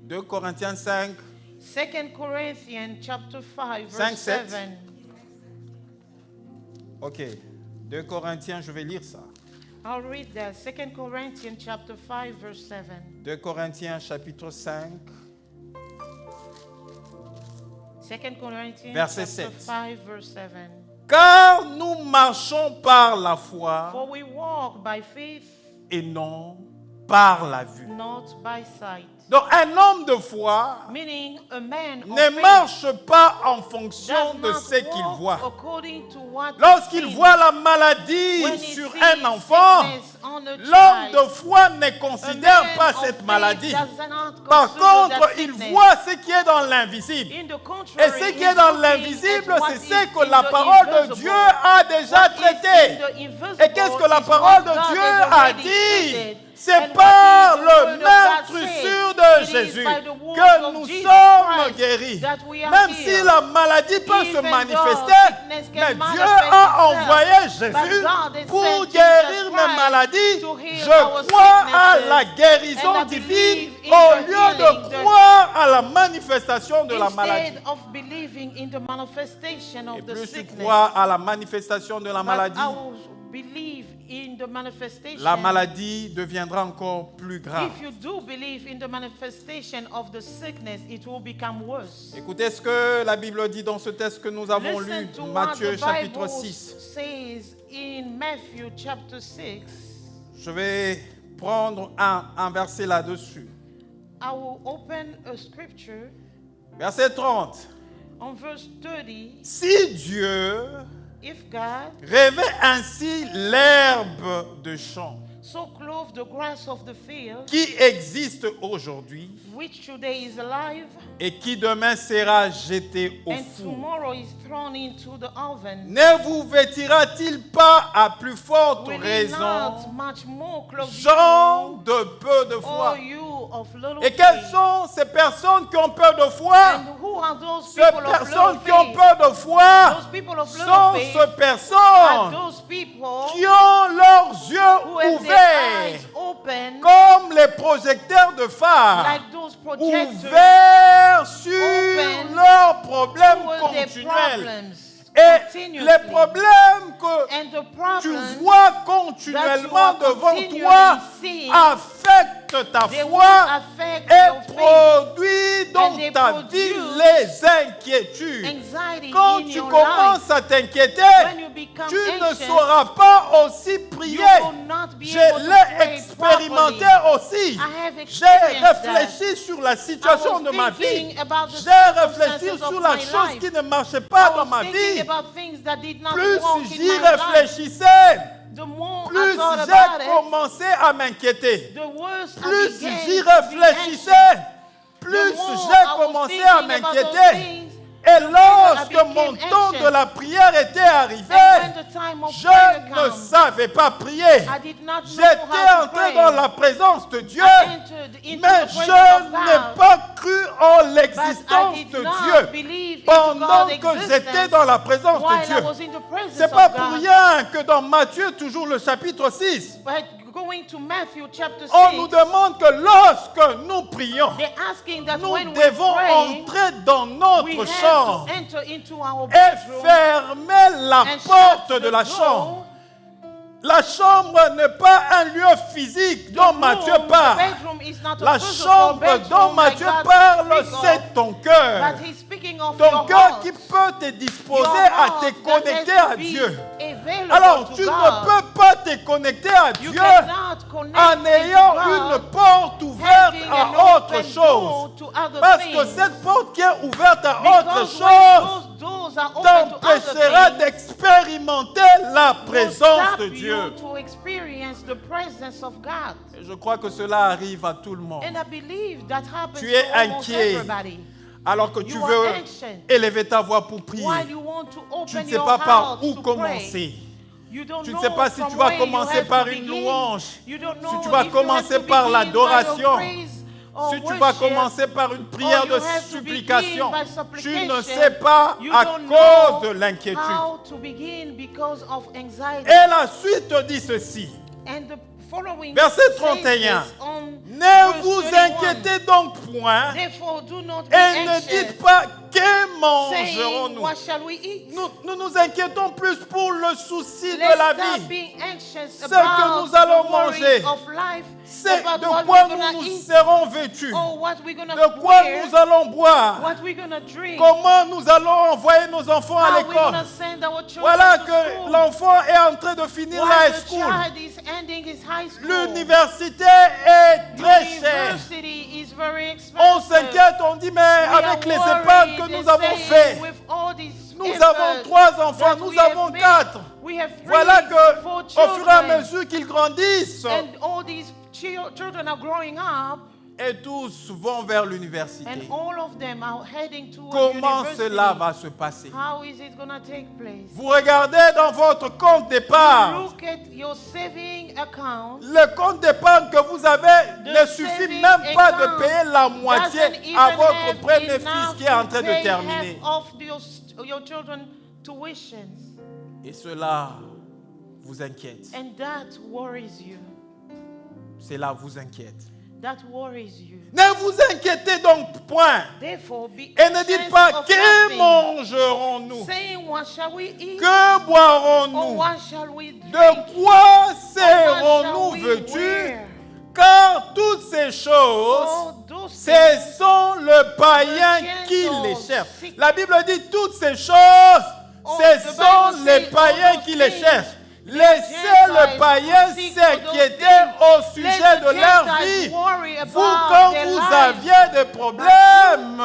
2 Corinthiens 5. 2 Corinthians chapter 5 5, verse 7. 7. Ok. 2 Corinthiens, je vais lire ça. I'll read that. 2 Corinthians chapter 5 verse 7. 2 Corinthiens chapitre 5. 2 Corinthians Verset chapter 7. 5 verse 7. Car nous marchons par la foi For we walk by faith, et non par la vue. not by sight. Donc un homme de foi Meaning a man of ne faith marche pas en fonction does de not ce qu'il walk voit. according to what he Lorsqu'il sees. voit la maladie When he sur sees un enfant, sickness on a l'homme child, de foi ne a considère man pas of cette faith maladie. does not Par consider contre, that il sickness. voit ce qui est dans l'invisible. In the Et contrary, ce qui he's est dans looking l'invisible, at what c'est is ce que in la the parole de invisible. Dieu a déjà What is in traité. the invisible Et qu'est-ce que la is parole what de God Dieu has a already dit? stated. C'est And par what is the le word of God meurtrissure said? de It is Jésus by the wounds que of nous Jesus sommes Christ guéris. that we are Même si healed. la maladie peut se Even manifester, though sickness can mais Dieu manifest a itself, envoyé but Jésus God has pour sent guérir Jesus mes Christ maladies. to heal Je our crois à sicknesses, la guérison and I divine believe in au the lieu de healing, the- croire à la manifestation de la maladie. Instead of believing in the manifestation Et of the plus tu sickness, crois à la manifestation de la but maladie, I will believe in the manifestation. la maladie deviendra encore plus grave. If you do believe in the manifestation of the sickness, it will become worse. Écoutez ce que la Bible dit dans ce texte que nous avons lu, Listen to what Matthieu the chapitre Bible 6. says in Matthew chapter 6. Je vais prendre un verset là-dessus. I will open a scripture Verset 30. on verse 30. Si Dieu If God revêt ainsi l'herbe de champ so clothe the grass of the field, qui existe aujourd'hui which today is alive, et qui demain sera jeté au and four, tomorrow is thrown into the oven, ne vous vêtira-t-il pas à plus forte will he raison, not much more clothe gens you, de peu de O foi? you of little Et quelles faith? sont ces personnes qui ont peur de foi? And who are those Ces people of personnes little qui ont faith? peur de foi Those people of little sont faith ces are personnes those people qui ont leurs who yeux have their ouverts, eyes open, comme les projecteurs de phare, like those projectors, ouverts sur open leurs problèmes toward their continuels. problems Et continuously. les problèmes que And the tu problems vois that continuellement you are devant continually toi seeing, affectent ta they will foi affect et your faith, produisent and dans they ta produce vie les inquiétudes. anxiety Quand in tu your commences life. à t'inquiéter, When you become tu ne anxious, sauras pas aussi prier. you will not be Je able to l'ai pray expérimenté properly. aussi. I have J'ai experienced that. réfléchi sur la I situation was de ma vie. thinking about the J'ai réfléchi circumstances sur of la my chose life. qui ne marchait I pas dans was ma thinking vie. about things that did not Plus walk in j'y my life. réfléchissais, The more I plus thought about j'ai it, commencé à m'inquiéter. the worse Plus I began j'y to be anxious. réfléchissais, plus The more j'ai I was commencé thinking à about those m'inquiéter. things, Et lorsque became mon temps anxious. de la prière était arrivé, and when the time of je prayer ne comes, savais pas prier. I did not know J'étais how to entré pray. dans la présence de Dieu, I entered into mais the je presence of n'ai God, pas cru en but I l'existence did de not Dieu believe into pendant God's que j'étais existence dans la présence while de I Dieu. was in the presence C'est pas of pour God. rien que dans Matthieu, toujours le chapitre 6, But going to Matthew chapter 6, on nous demande que lorsque nous prions, they're asking that nous when we devons pray, entrer dans we notre have chambre to enter into our et bedroom fermer la and porte shut de the la door chambre La chambre n'est pas un lieu physique dont Matthieu parle. La chambre dont Matthieu parle, c'est ton cœur. Ton cœur qui peut te disposer à te connecter à Dieu. Alors, tu ne peux pas te connecter à Dieu en ayant une porte ouverte à autre chose. Parce que cette porte qui est ouverte à autre chose t'empêchera d'expérimenter la présence de Dieu. Et je crois que cela arrive à tout le monde. Tu es inquiet alors que tu veux élever ta voix pour prier. Tu ne sais pas par où commencer. Tu ne sais pas si tu vas commencer par une louange, si tu vas commencer par l'adoration, si tu vas commencer par une prière de supplication. Tu ne sais pas à cause de l'inquiétude. Et la suite dit ceci. Verset 31. Ne vous inquiétez donc point et ne dites pas que mangerons-nous. Nous nous inquiétons plus pour le souci de la vie. Ce que nous allons manger, c'est de quoi nous serons vêtus, de quoi nous allons boire, comment nous allons envoyer nos enfants à l'école. Voilà que l'enfant est en train de finir la high school. L'université est très chère. On s'inquiète, on dit, mais avec les épargnes que nous avons fait, nous avons 3 enfants, nous avons 4. Voilà que au fur et à mesure qu'ils grandissent, et tous vont vers l'université. Comment cela va se passer? Vous regardez dans votre compte d'épargne. Le compte d'épargne que vous avez ne suffit même pas de payer la moitié à votre premier fils qui est en train de terminer. Et cela vous inquiète. Cela vous inquiète. Ne vous inquiétez donc point. Et ne dites pas que mangerons-nous, que boirons-nous, de quoi serons-nous vêtus, car toutes ces choses, ce sont le païen qui les cherche. La Bible dit toutes ces choses, ce sont les païens qui les cherchent. Laissez le païen s'inquiéter au sujet de leur vie. Vous, quand vous aviez des problèmes,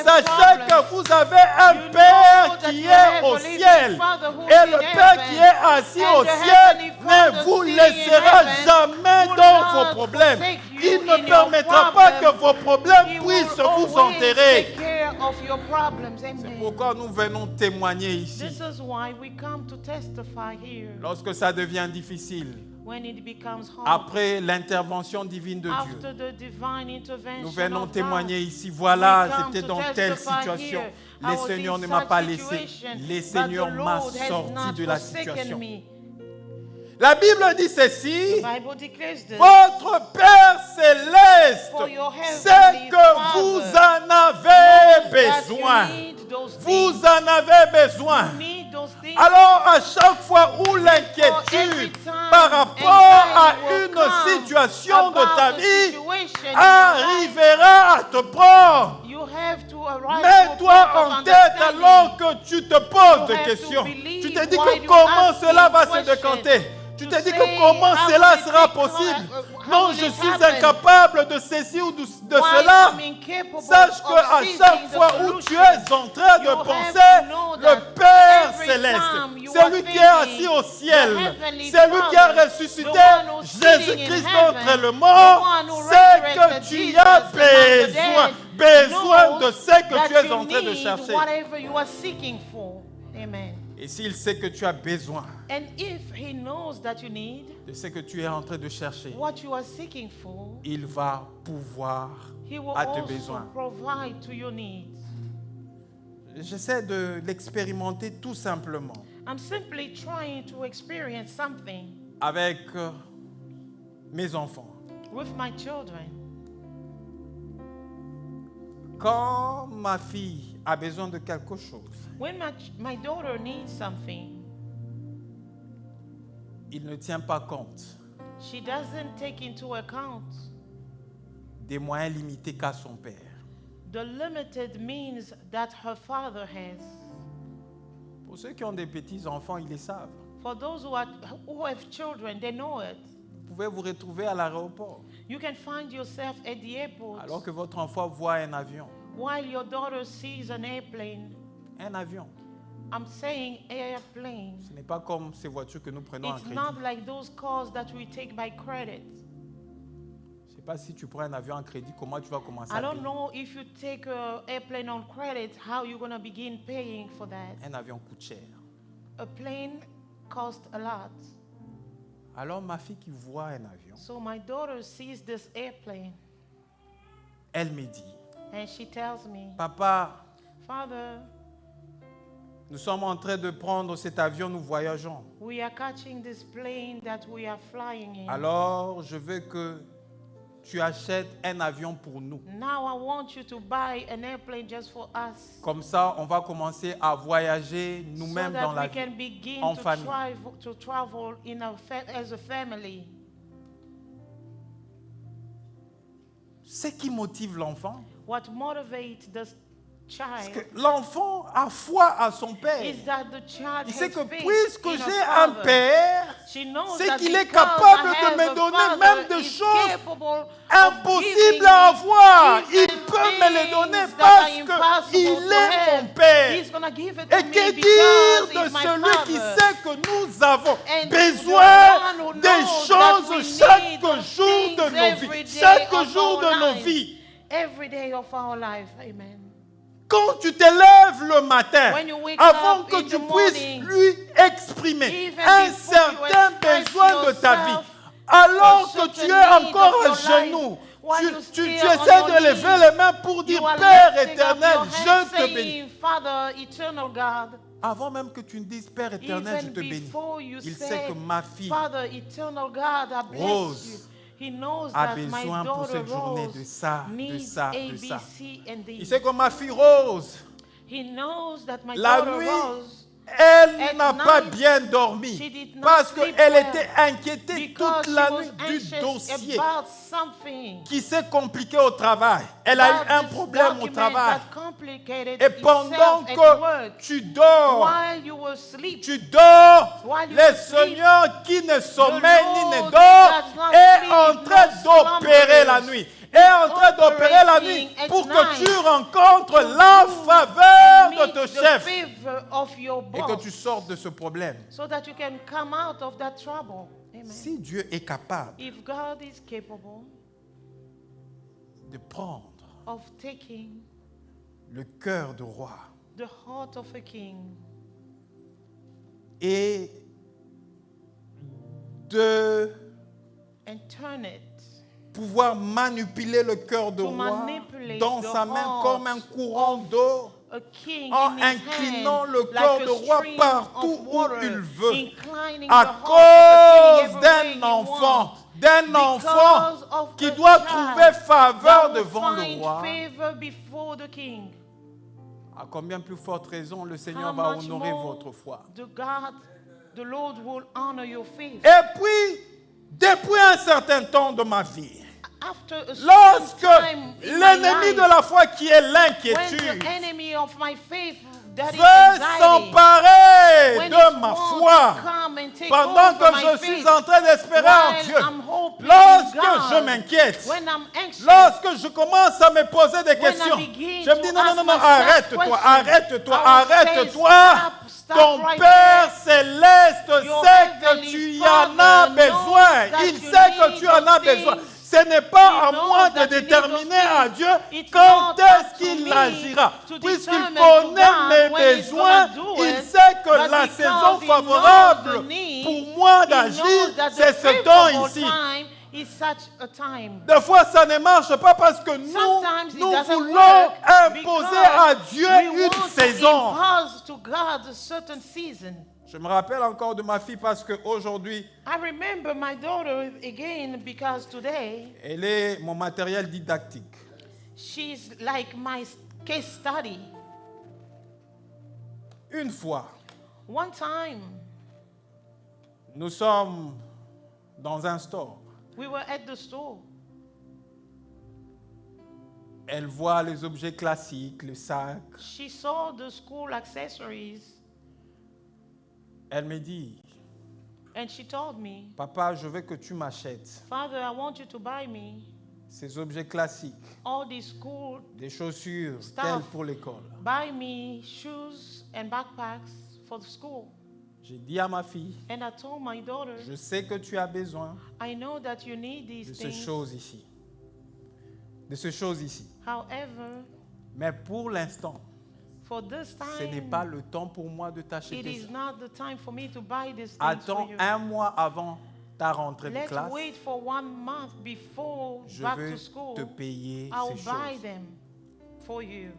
sachez que vous avez un Père qui est au ciel. Et le Père qui est assis au ciel ne vous laissera jamais dans vos problèmes. Il ne permettra pas que vos problèmes puissent vous enterrer. C'est pourquoi nous venons témoigner ici. Lorsque ça devient difficile, après l'intervention divine de Dieu, nous venons témoigner ici. Voilà, j'étais dans telle situation. Le Seigneur ne m'a pas laissé. Le Seigneur m'a sorti de la situation. La Bible dit ceci, votre Père céleste sait que vous en avez besoin. Vous en avez besoin. Alors à chaque fois où l'inquiétude par rapport à une situation de ta vie arrivera à te prendre, mets-toi en tête alors que tu te poses des questions. Tu te dis que comment cela va se décanter. Tu te dis que comment cela sera possible. Non, je suis incapable de ceci ou de cela. Sache qu'à chaque fois où tu es en train de penser, le Père céleste, c'est lui qui est assis au ciel, c'est lui qui a ressuscité Jésus-Christ d'entre le mort, c'est que tu as besoin de ce que tu es en train de chercher. Et s'il sait que tu as besoin de ce que tu es en train de chercher, il va pouvoir à tes besoins. J'essaie de l'expérimenter tout simplement avec mes enfants. Quand ma fille a besoin de quelque chose, when my daughter needs something, il ne tient pas compte She doesn't take into account des moyens limités qu'a son père. the limited means that her father has. Pour ceux qui ont des petits-enfants, ils le savent. For those who have children, they know it. Vous pouvez vous retrouver à l'aéroport You can find yourself at the airport alors que votre enfant voit un avion. while your daughter sees an airplane. Un avion. I'm saying airplane. Ce n'est pas comme ces voitures que nous prenons en It's crédit. not like those cars that we take by credit. Je ne sais pas si tu prends un avion en crédit, comment tu vas commencer I à don't payer. know if you take an airplane on credit, how you're going to begin paying for that. Un avion coûte cher. A plane costs a lot. Alors ma fille qui voit un avion, So my daughter sees this airplane elle me dit, and she tells me, papa, Father, nous sommes en train de prendre cet avion, nous voyageons. we are catching this plane that we are flying in. Alors je veux que tu achètes un avion pour nous. Now I want you to buy an airplane just for us. Comme ça, on va commencer à voyager So nous-mêmes that dans we la vie. can begin en to famille. travel as a family. Ce qui motive l'enfant, What motivates the parce child que l'enfant a foi à son père. is that the child Il sait has que faith puisque in her j'ai un father. père, She knows c'est that qu'il est because capable I de have me a donner father, même des he's choses capable of impossible giving à me avoir. gifts Il and peut me les donner things that are parce impossible qu'il to est have. mon père. He's gonna give it to Et me que because dire de he's my celui qui father. sait que nous avons And besoin the one who des knows that we choses chaque need those jour de things nos every vies, day chaque of jour our de nos life. vies. Every day of our life. Amen. Quand tu te lèves le matin, When you wake avant up que in tu the puisses morning, lui exprimer even un before you certain express besoin de ta vie, yourself, alors a que tu certain es need encore of à your genoux, life, while tu you still essaies on your de lever knees, les mains pour dire you are Père lifting up éternel, your je hands te bénis. saying, Father, eternal God. Avant même que tu ne dises Père éternel, je Even te bénis. before you Il say, sait que ma fille Father, eternal God, I bless Rose you. He knows a that my besoin pour daughter cette journée Rose de ça, de needs ça, A, de B, ça. C, and D. Il sait que ma fille Rose, He knows that my la daughter nuit, Rose, elle at n'a pas night, bien she dormi did not parce sleep qu'elle well était inquiétée because toute la she was nuit du anxious dossier about something. qui s'est compliqué au travail. Elle a eu About un this problème au document travail. that complicated Et pendant itself at que work. tu dors, While you were asleep, tu dors, While you le were asleep, Seigneur qui ne sommeille ni ne Lord dort does not est sleep, en train nor d'opérer la slumbers, nuit. Est en train d'opérer la nuit operating at pour que night tu rencontres la faveur de meet ton the chef favor of your et que boss, tu sortes de ce problème. so that you can come out of that trouble. Amen. Si Dieu est capable If God is capable de prendre of taking le cœur de roi the heart of a king et de and turn it pouvoir manipuler le cœur de To roi manipulate dans the sa main heart comme un courant of d'eau, a king en in his inclinant hand, le like cœur a de roi stream partout of où water, il veut, inclining à the heart of a king cause everywhere d'un he enfant, Because of qui a doit child trouver faveur that will devant le find roi. favor before the king. À combien plus forte raison le How Seigneur va much honorer more votre foi. the Lord will honor your faith. Et puis, depuis un certain temps de ma vie, After a lorsque certain time in my l'ennemi life, de la foi qui est when l'inquiétude the enemy of my faith, that is veut anxiety, s'emparer when de it ma wants foi, to come and take pendant over que my je faith, suis en train d'espérer en while Dieu, I'm hoping in lorsque God, je m'inquiète, when I'm anxious, lorsque je commence à me poser des when questions, I begin je me to dis non, non, ask non, non, myself arrête-toi, questions, arrête-toi, I will say, arrête-toi. stop Ton right Père there. céleste Your sait que heavenly tu y Father en as knows besoin. that Il you sait que need tu en as those besoin. things. Ce n'est pas He à knows moi de that you need déterminer those à things. Dieu It's quand not est-ce up to qu'il me agira. to Puisqu'il determine to connaît God mes when he's besoins, gonna do il it, sait que but la because saison he favorable knows the need, pour moi he d'agir, knows that the c'est ce temps favorable ici. time is such a time. Des fois, ça ne marche pas parce que Sometimes it nous doesn't voulons work imposer because à Dieu we une want saison. to impose to God a certain season. Je me rappelle encore de ma fille parce qu'aujourd'hui, I remember my daughter again because today elle est mon matériel didactique. she's like my case study. Une fois, One time, Nous sommes dans un store. We were at the store. Elle voit les objets classiques, le sac. She saw the school accessories Elle me dit, and she told me, papa, je veux que tu m'achètes Father, I want you to buy me ces objets classiques, all these school, des chaussures Stuff. telles pour l'école. buy me shoes and backpacks for the school. J'ai dit à ma fille, And I told my daughter, je sais que tu as besoin I know that you need de these ces things. choses ici. De ces choses ici. However, Mais pour l'instant, for this ce n'est time, pas le temps pour moi de it t'acheter is ça. not the time for me to buy these things Attends for you. un mois avant ta rentrée de Let's classe. wait for 1 month before Je back veux to school. te payer I'll ces buy choses. them for you.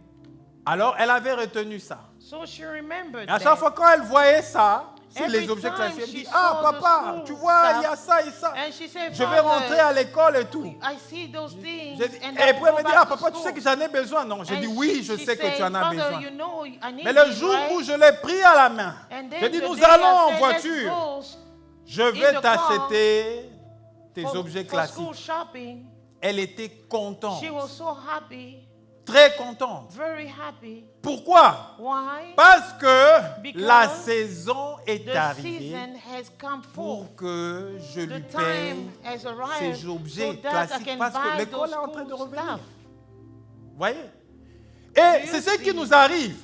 Alors, elle avait retenu ça. So she remembered Et à that. chaque fois quand elle voyait ça, sur Every les objets time classiques, elle she dit, ah saw the papa, school tu vois, il y a stuff, ça et ça. And she said, Je vais Father, rentrer à l'école et tout. I see those things. J'ai dit- And et I'll puis elle go me dit, back ah to papa, tu school. sais que j'en ai besoin. Non, j'ai And dit, oui, je she sais que said, tu en as Father, besoin. you know, I need Mais le these, jour right? où je l'ai pris à la main, And then j'ai dit, the nous day I allons en said, voiture. let's Je in vais the t'acheter tes go objets for school classiques. shopping. Elle était contente, She was so happy, très contente. very happy. Pourquoi? Why? Parce que Because la saison est The arrivée season has come forth. pour que je lui The paye time has arrived ces objets so that I classiques can parce que buy l'école those est en train de school revenir. stuff. Voyez? Do Et you c'est ce qui see? nous arrive.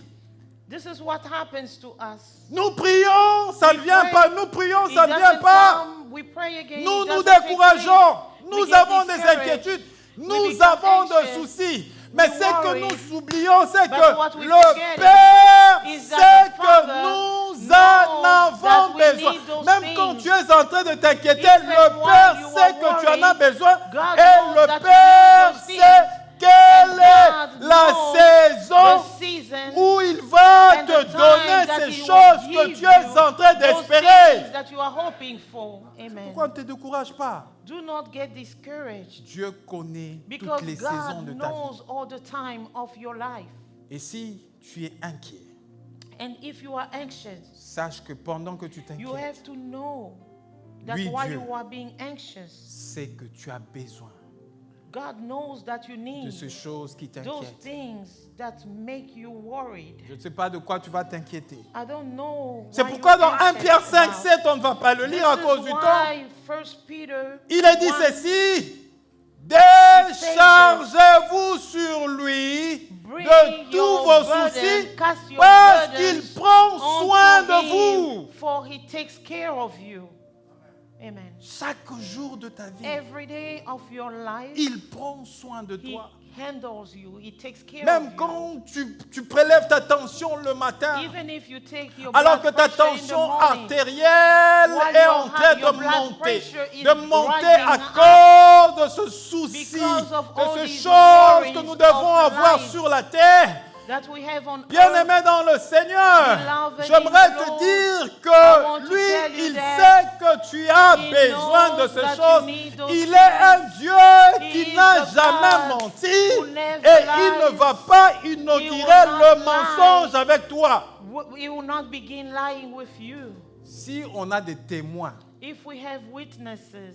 This is what happens to us. Nous prions, ça ne vient pray. pas. Nous prions, It ça ne vient doesn't pas. come, we pray again, Nous it nous doesn't take décourageons. place. Nous We get avons des discouraged. inquiétudes. We Nous become avons des anxious. soucis. Mais We ce que worry. nous oublions, c'est But que what we le forget Père is sait that the que Father nous knows en that avons we besoin. need those Même quand things. tu es en train de t'inquiéter, Even le while Père you sait are que tu en as worried, besoin. God Et knows le that you Père need those things. sait quelle And est God la knows saison the season où il va and te the time donner that ces He will choses que give tu es you en train those d'espérer. things that you are hoping for. Amen. Pourquoi ne te décourage pas? Do not get discouraged Dieu connaît because toutes les saisons God de ta vie. knows all the time of your life. Et si tu es inquiet, And if you are anxious, sache que pendant que tu you t'inquiètes, have to know that Lui, while Dieu, you are being anxious, c'est que tu as besoin God knows that you de need ces choses qui those t'inquiètent. things that make you worried. Je ne sais pas de quoi tu vas t'inquiéter. I don't know. C'est why pourquoi you're dans 1 anxious Pierre 5, about. 7, on ne va pas le lire à This cause is du temps. why 1 Peter Il est dit 1, ceci, déchargez-vous sur lui bring de tous your vos burden, soucis cast your parce burdens qu'il prend onto soin de him, vous. for he takes care of you. Amen. Chaque jour de ta vie, Every day of your life, il prend soin de he toi. handles you. He takes care Même of you. quand tu prélèves ta tension le matin, Even if you take your alors que blood ta pressure in the tension morning, artérielle while est your en train your de blood monter, pressure is à rising cause de ce souci, because of all de ces these choses que worries nous devons of avoir life sur la terre. that we have on earth. Bien-aimé dans le Seigneur, Beloved j'aimerais in the te Lord, dire I que want to lui, tell you il that sait que tu as He besoin de knows ces that you choses. need those Il est un Dieu He qui is n'a the jamais God menti who et never il ne lies. va pas He inaugurer will not le lie. mensonge avec toi. He will not begin lying with you. Si on a des témoins If we have witnesses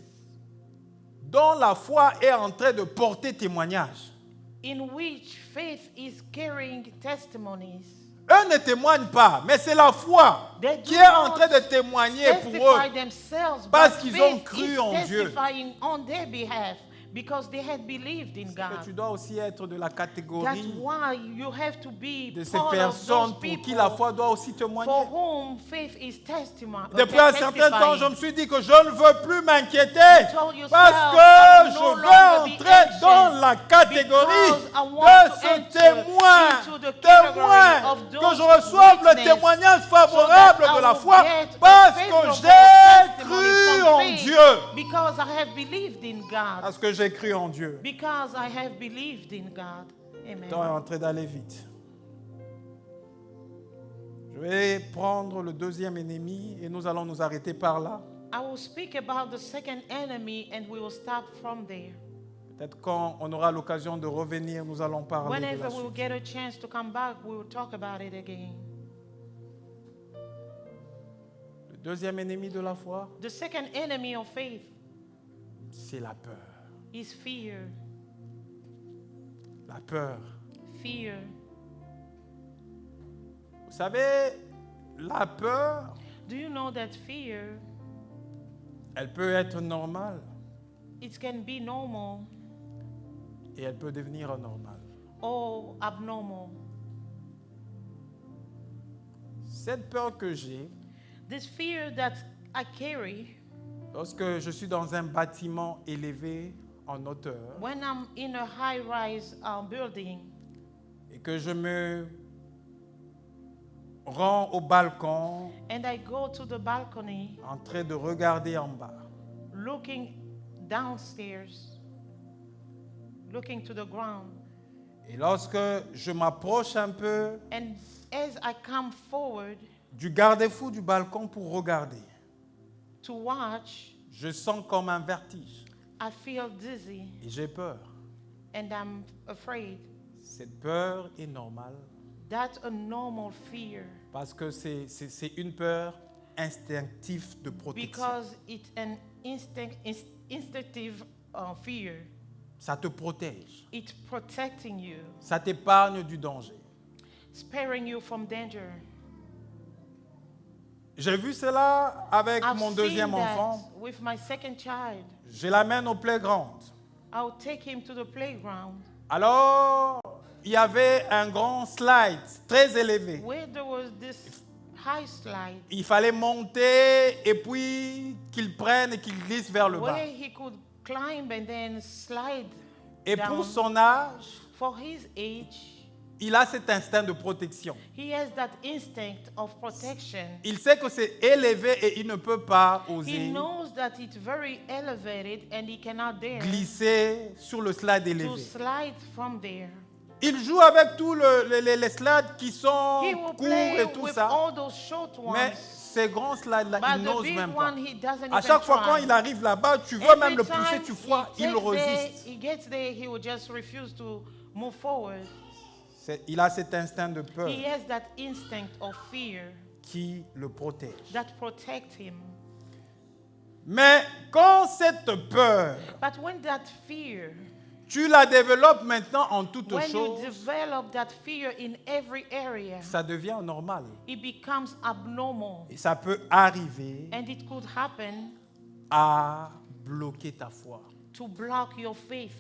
dont la foi est en train de porter témoignage, in which faith is carrying testimonies, eux ne témoignent pas, mais c'est la foi they qui do est en not train de témoigner pour eux. testify themselves, parce but qu'ils ont faith cru is en Dieu. testifying on their behalf because they had believed in Que God. tu dois aussi être de la That's catégorie why you have to be de ces part of personnes those pour qui people la foi doit aussi témoigner. for whom faith is testimony. Depuis un certain temps, je me suis dit que je ne veux plus m'inquiéter told yourself, parce I que will je no veux longer be entrer dans anxious la catégorie because I want de to ce enter témoin, into the category of que those je reçoive le witness témoignage so favorable that I de la will foi get a parce que favorable j'ai testimony cru from en faith Dieu. because I have believed in God. Parce que j'ai cru en Dieu. Because I have believed in God. Amen. Le temps est en train d'aller vite. Je vais prendre le deuxième ennemi et nous allons nous arrêter par là. I will speak about the second enemy and we will stop from there. Peut-être quand on aura l'occasion de revenir, nous allons parler de Whenever la we will suite. get a chance to come back, we will talk about it again. Le Deuxième ennemi de la foi, The second enemy of faith c'est la peur. is fear. La peur. Fear. Vous savez, la peur, Do you know that fear, elle peut être normale it can be normal et elle peut devenir anormale. or abnormal? Cette peur que j'ai, This fear that I carry lorsque je suis dans un bâtiment élevé en hauteur when I'm in a high-rise building et que je me rends au balcon and I go to the balcony en train de regarder en bas. looking downstairs, looking to the ground. Et lorsque je m'approche un peu And as I come forward du garde-fou du balcon pour regarder, to watch, je sens comme un vertige I feel dizzy et j'ai peur. and I'm afraid. Cette peur est normale That's a normal fear parce que c'est une peur instinctive de protection. because it's an instinctive fear. Ça te protège, It's protecting you, ça t'épargne du danger. sparing you from danger. J'ai vu cela avec I've mon seen deuxième that enfant. with my second child. Je l'amène au playground. I'll take him to the playground Alors, il y avait un grand slide très élevé. where there was this high slide Il fallait monter et puis qu'il prenne et qu'il glisse vers le bas. where he could climb and then slide Et down. pour son âge, For his age, il a cet instinct de protection. he has that instinct of protection. Il sait que c'est élevé et il ne peut pas He oser knows that it's very elevated and he cannot dare glisser sur le slide to élevé. slide from there. Il joue avec tous les slides qui sont He will courts play et tout with ça. all those short ones. Mais ces grands slides-là, But il the n'ose big même pas. one, he doesn't À even chaque fois quand try. il arrive là-bas, tu veux Every même le pousser, time tu vois, he il takes résiste. he gets there, he will just refuse to move forward. Il a cet instinct de peur He has that instinct of fear qui le protège. that protects him. Mais quand cette peur, But when that fear, tu la développes maintenant en toutes when you choses, develop that fear in every area, ça devient normal. it becomes abnormal. Et ça peut arriver And it could happen à bloquer ta foi. to block your faith.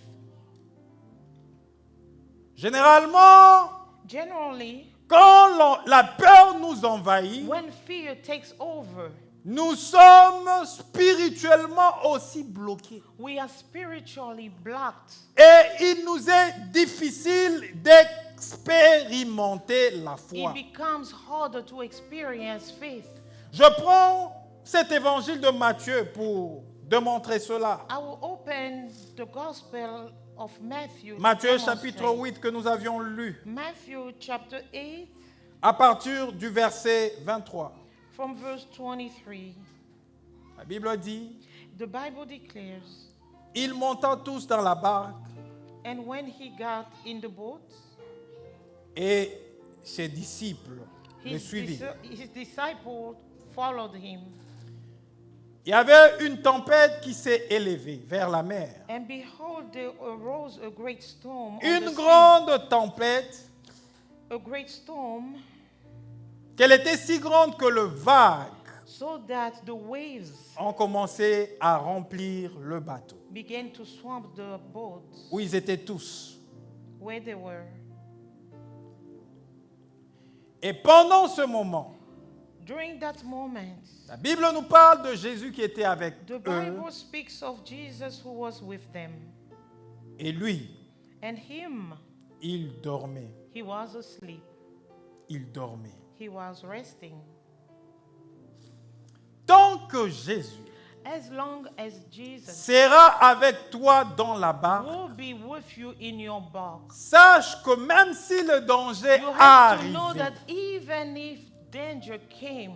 Généralement, Generally, quand la peur nous envahit, when fear takes over, nous sommes spirituellement aussi bloqués. we are spiritually blocked. Et il nous est difficile d'expérimenter la foi. It becomes harder to experience faith. Je prends cet évangile de Matthieu pour démontrer cela. I will open the Gospel of Matthew. to Matthieu demonstrate. chapitre 8 que nous avions lu Matthew chapter 8 à partir du verset 23. from verse 23. La Bible dit, The Bible declares, ils montant tous dans la barque and when he got in the boat, et ses disciples le his suivirent. disciples followed him. Il y avait une tempête qui s'est élevée vers la mer. And behold, there arose a great storm. on Une the sea. grande tempête A great storm, qu'elle était si grande que le vague so that the waves ont commencé à remplir le bateau began to swamp the boat où ils étaient tous. where they were. Et pendant ce moment, During that moment, la Bible nous parle de Jésus qui était avec the eux Bible speaks of Jesus who was with them. et lui, And him, il dormait. he was asleep. Il dormait. He was resting. Tant que Jésus As long as Jesus sera avec toi dans la barque, will be with you in your box, sache que même si le danger you have to know arrive, that even if danger came,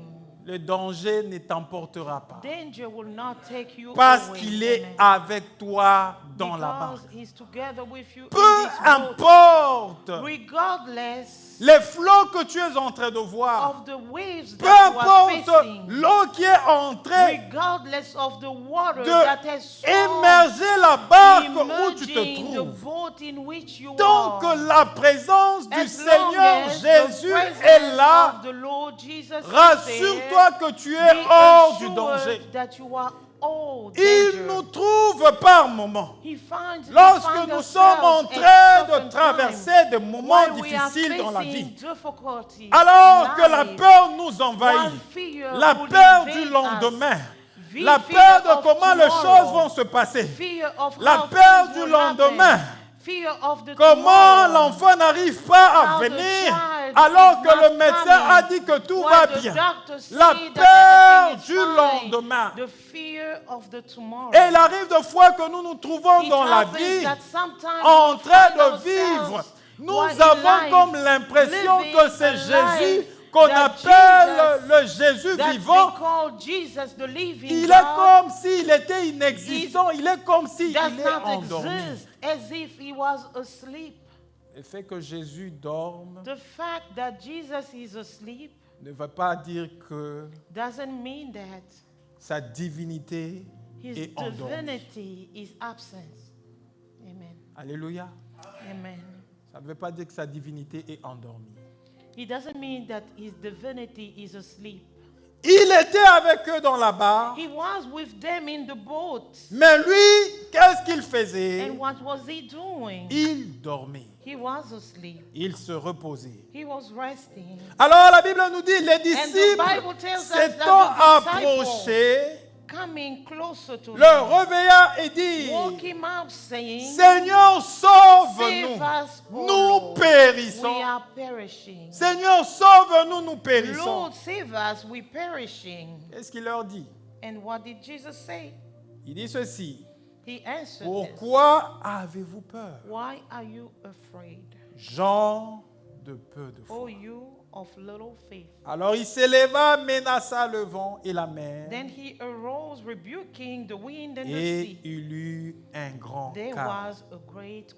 le danger ne t'emportera pas. Danger will not take you Parce away. qu'il est Amen. avec toi dans la Because barque. he's together with you in Peu this boat. importe Regardless les flots que tu es en train de voir, of the waves peu that you are importe facing, l'eau qui est en train regardless of the water de that has swum, émerger la barque où tu te emerging the trouves. boat in which you Tant que are. la présence du As long Seigneur as the Jésus presence est là, of the Lord Jesus is rassure-toi que tu there, es be hors du assured danger. that you are all Il danger. nous trouve par moments. He finds, Lorsque we find nous sommes en ourselves train at de certain traverser time des moments while we are difficiles dans la facing vie, difficulties alors in que la life, peur nous envahit, one fear la will peur invade du us. lendemain, Fear la peur de of comment les tomorrow. choses vont se passer, Fear of la how peur things du will lendemain, happen. Fear of the comment tomorrow. l'enfant n'arrive pas à How the venir child alors is que le not médecin coming. a dit que tout While va the bien. doctor say La that peur everything is du fine. lendemain. The fear of the tomorrow. Et il arrive de fois que nous nous trouvons It dans la happens vie that sometimes en we train find de ourselves vivre. Nous while in avons life comme l'impression living que c'est a Jésus life qu'on that appelle le Jésus that vivant. they call Jesus, the living Il est God, comme s'il était inexistant. Il est comme s'il does est not endormi. exist, as if he was asleep. Le fait que Jésus dorme The fact that Jesus is asleep ne veut pas dire que doesn't mean that sa divinité his est endormie. divinity is absent. Amen. Alléluia. Amen. Ça ne veut pas dire que sa divinité est endormie. It doesn't mean that his divinity is asleep. Il était avec eux dans la barque, He was with them in the boat. mais lui, qu'est-ce qu'il faisait? And what was he doing? Il dormait. He was asleep. Il se reposait. He was resting. Alors la Bible nous dit, les the disciples Bible tells us s'étant that the disciples approchés, coming closer to le him, réveilla et dit, woke him up saying, Seigneur, Save sauve-nous, us, O nous Lord. We périssons. are perishing. Seigneur, sauve-nous, nous périssons. Lord, save us, we perishing. Qu'est-ce qu'il leur dit? And what did Jesus say? Il dit ceci, He answered this. pourquoi avez-vous peur? Why are you afraid? Gens de peu de foi. O you of little faith. Alors il s'éleva, menaça le vent et la mer, Then he arose, rebuking the wind and the et sea. il eut un grand There calme. was a great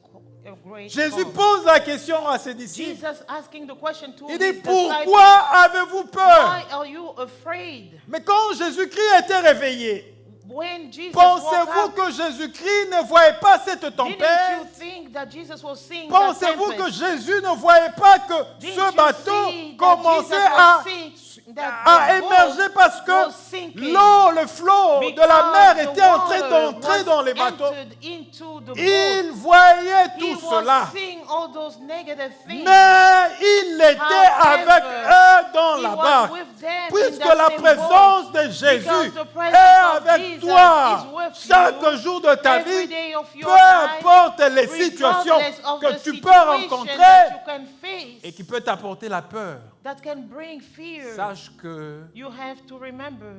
Jésus calm. pose la question à ses disciples. Jesus asking the question to Il his dit, disciples. pourquoi avez-vous peur? Why are you afraid? Mais quand Jésus-Christ était réveillé, When Jesus woke pensez-vous up, que Jésus-Christ ne voyait pas cette didn't you tempête? think that Jesus was seeing Pensez-vous that que tempest? Jésus ne voyait pas que Didn't ce you bateau see that commençait Jesus à was seeing that à the boat émerger parce que was sinking? l'eau, le flot de la Because mer the était en train water d'entrer was dans les bateaux. entered into the Il boat. voyait He tout was cela, seeing all those negative things. mais il était However, avec eux dans He la was barque. with them in Puisque that la same présence boat. de Jésus Because the presence est of avec Jesus toi is with chaque you jour de ta every vie, day of your peu life, importe les situations regardless of que the tu peux situation rencontrer that you can face, et qui peut t'apporter la peur, that can bring fear. sache que You have to remember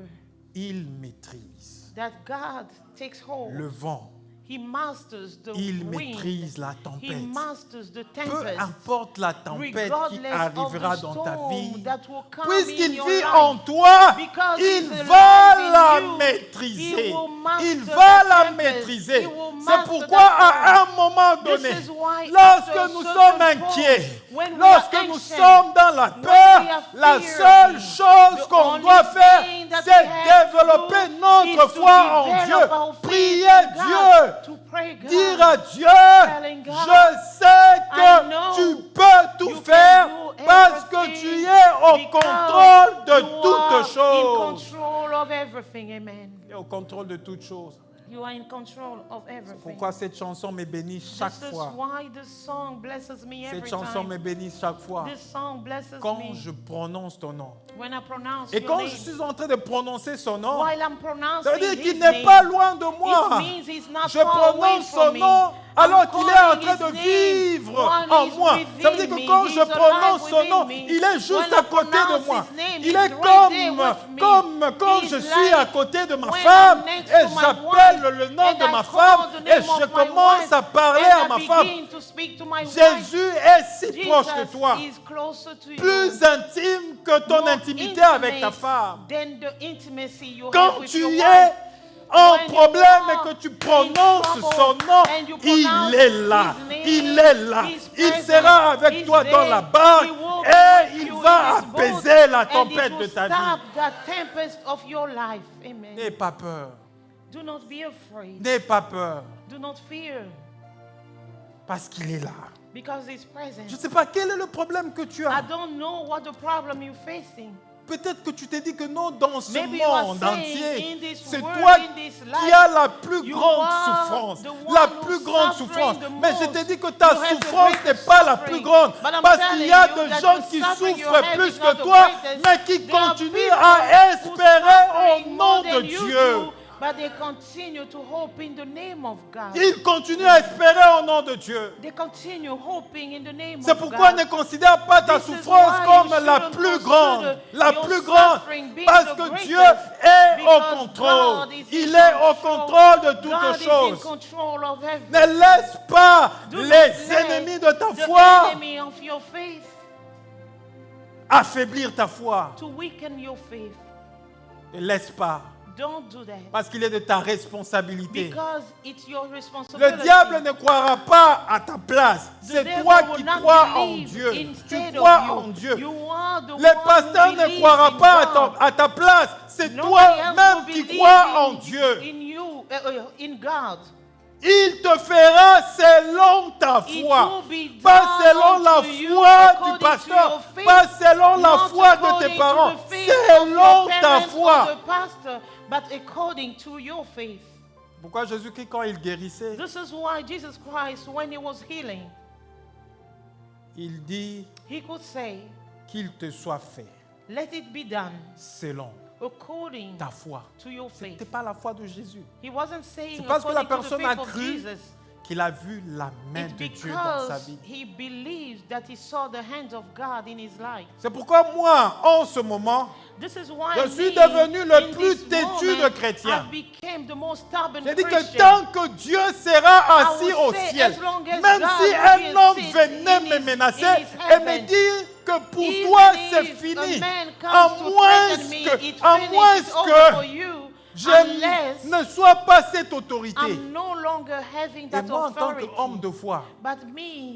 il maîtrise that God takes hold. le vent. He masters the Il wind. maîtrise la He tempête. masters the Peu tempest. importe la tempête qui Regardless arrivera of the dans ta storm vie, that will come in puisqu'il your vit life. en toi, Because il he's va alive in la you, maîtriser. he will master Il va that la tempest. maîtriser. He will C'est master pourquoi that à un moment This donné, is why lorsque after a nous certain sommes point, inquiets, when we lorsque are nous anxious, sommes dans la when peur, we are la fearing, seule chose the qu'on only doit faire, thing that c'est we have to développer do notre is to foi en develop Dieu, our faith prier in God, Dieu, to pray God, dire à Dieu, telling God, je sais I que know tu peux tout you can faire do parce que everything tu es au because contrôle de you toutes are choses. in control of everything. Amen. Tu es au contrôle de toutes choses. You are in control of everything. Pourquoi cette chanson me bénit chaque This is fois? why this song blesses me Cette every chanson time. me bénit chaque fois. This song blesses Quand me je prononce ton nom. when I pronounce Et your quand name. je suis en train de prononcer son nom, While I'm ça pronouncing veut dire qu'il his n'est name, pas loin de it moi. means he's not Je far away prononce from son me. nom alors qu'il est en train de vivre en moi. Ça veut dire que quand je prononce son nom, il est juste à côté de moi. Il est comme quand je suis à côté de ma femme et j'appelle le nom de ma femme et je commence à parler à ma femme. Jésus est si proche de toi, plus intime que ton intimité avec ta femme. Quand tu es en problème et que tu prononces son nom, il est là, il est là. Il sera avec toi dans la barque et il va apaiser la tempête de ta vie. N'aie pas peur. N'aie pas peur. Parce qu'il est là. Je ne sais pas quel est le problème que tu as. Peut-être que tu t'es dit que non, dans ce monde entier, c'est toi qui as la plus grande souffrance. La plus grande souffrance. Mais je t'ai dit que ta souffrance n'est pas la plus grande. Parce qu'il y a des gens qui souffrent plus que toi, mais qui continuent à espérer au nom de Dieu. But they continue to hope in the name of God. Ils continuent à espérer au nom de Dieu. They continue hoping in the name of God. C'est pourquoi ne considère pas ta souffrance comme la plus grande. La plus grande. Parce que Dieu est au contrôle. Il est au contrôle de toutes choses. Ne laisse pas les ennemis de ta foi affaiblir ta foi. Ne laisse pas. Don't do that. Parce qu'il est de ta responsabilité. Because it's your responsibility. Le diable ne croira pas à ta place. C'est toi qui crois en Dieu. Tu crois en Dieu. Le pasteur ne croira pas à ta place. C'est toi-même qui crois en Dieu. In God. Il te fera selon ta foi, pas selon la foi du pasteur, pas selon la foi de tes parents, selon ta foi. Pourquoi Jésus-Christ, quand il guérissait, il dit qu'il te soit fait selon ta foi. Ce n'était pas la foi de Jésus. C'est parce que la personne a cru qu'il a vu la main de Dieu dans sa vie. C'est pourquoi moi, en ce moment, je suis devenu le plus têtu de chrétiens. J'ai dit que tant que Dieu sera assis au ciel, même si un homme venait me menacer et me dire que pour toi c'est fini, à moins que je ne sois pas cette autorité. Et moi, en tant qu'homme de foi,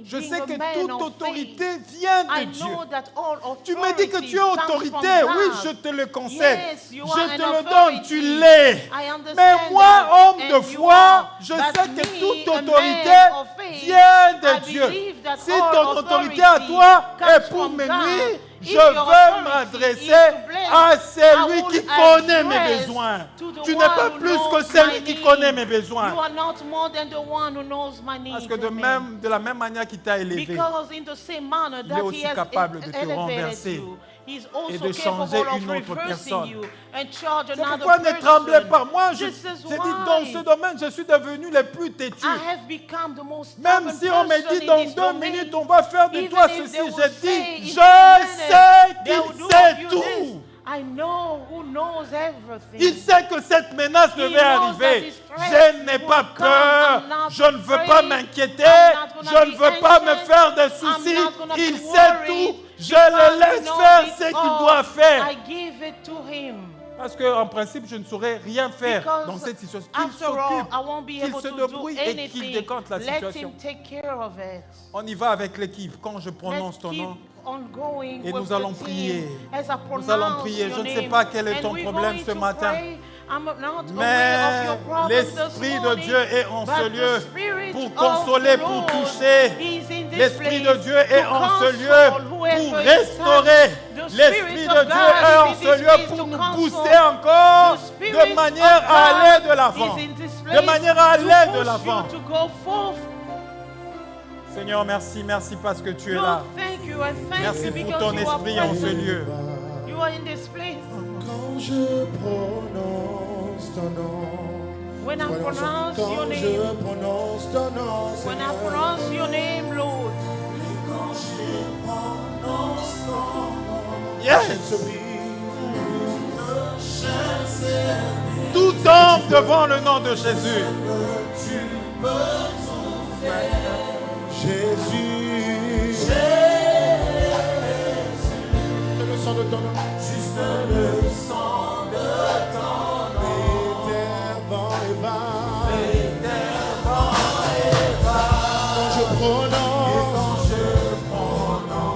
je sais que toute autorité vient de Dieu. Tu me dis que tu es autorité, oui, je te le concède. Je te le donne, tu l'es. Mais moi, homme de foi, je sais que toute autorité vient de Dieu. Si ton autorité à toi est pour me nuire, je veux m'adresser à celui qui connaît mes besoins. Tu n'es pas plus que celui qui connaît mes besoins. Parce que de la même manière qu'il t'a élevé, il est aussi capable de te renverser et de changer une autre personne. C'est pourquoi ne tremblez pas. Moi, je dis dans ce domaine, je suis devenu le plus têtu. Même si on me dit dans 2 minutes, on va faire de toi ceci, je dis, je sais qu'il sait tout. Il sait que cette menace devait arriver. Je n'ai pas peur. Je ne veux pas m'inquiéter. Je ne veux pas me faire de soucis. Il sait tout. Je le laisse faire ce qu'il doit faire. Parce qu'en principe, je ne saurais rien faire dans cette situation. Qu'il s'occupe, qu'il se débrouille et qu'il décante la situation. On y va avec l'équipe. Quand je prononce ton nom, et nous allons prier. Nous allons prier. Je ne sais pas quel est ton problème ce matin. Mais l'Esprit de Dieu est en ce lieu pour consoler, pour toucher. L'Esprit de Dieu est en ce lieu pour restaurer. L'Esprit de Dieu est en ce lieu pour nous pousser encore de manière à aller de l'avant. De manière à aller de l'avant. Seigneur, merci, merci parce que tu es là. Merci pour ton esprit en ce lieu. Quand je prononce ton nom, When I pronounce your Quand name, je prononce ton nom, when I Seigneur. pronounce your name, Lord, Yes. Se brise. Tout tombe devant le nom de Jésus. Jésus. C'est le son de ton nom. Juste le son de ton nom. Éternel vent et va. Quand je prononce ton nom,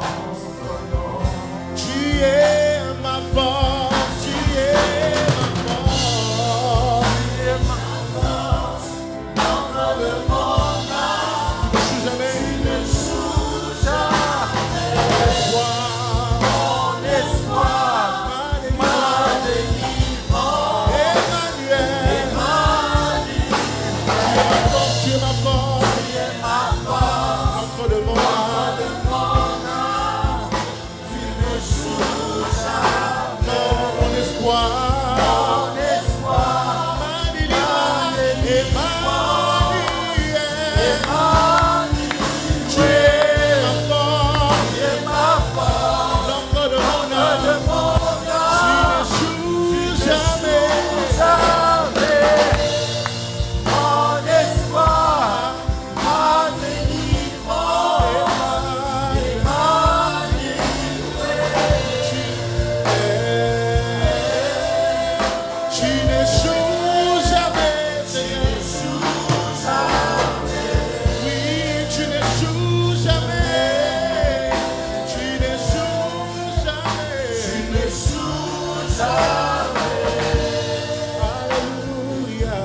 tu es ma force, tu es ma force. Tu es ma force, l'ombre de mon âme. Tu ne joues jamais. Mon espoir, ma délivrance. Emmanuel, tu es ma force, l'ombre de mon âme. Tu ne joues jamais. Mon espoir, ma délivrance. Emmanuel, tu es ma force, l'ombre de mon âme. Tu ne joues jamais. Mon espoir, ma délivrance. Tu ne joues jamais, Seigneur. Oui, tu ne joues jamais. Tu ne joues jamais. Alléluia.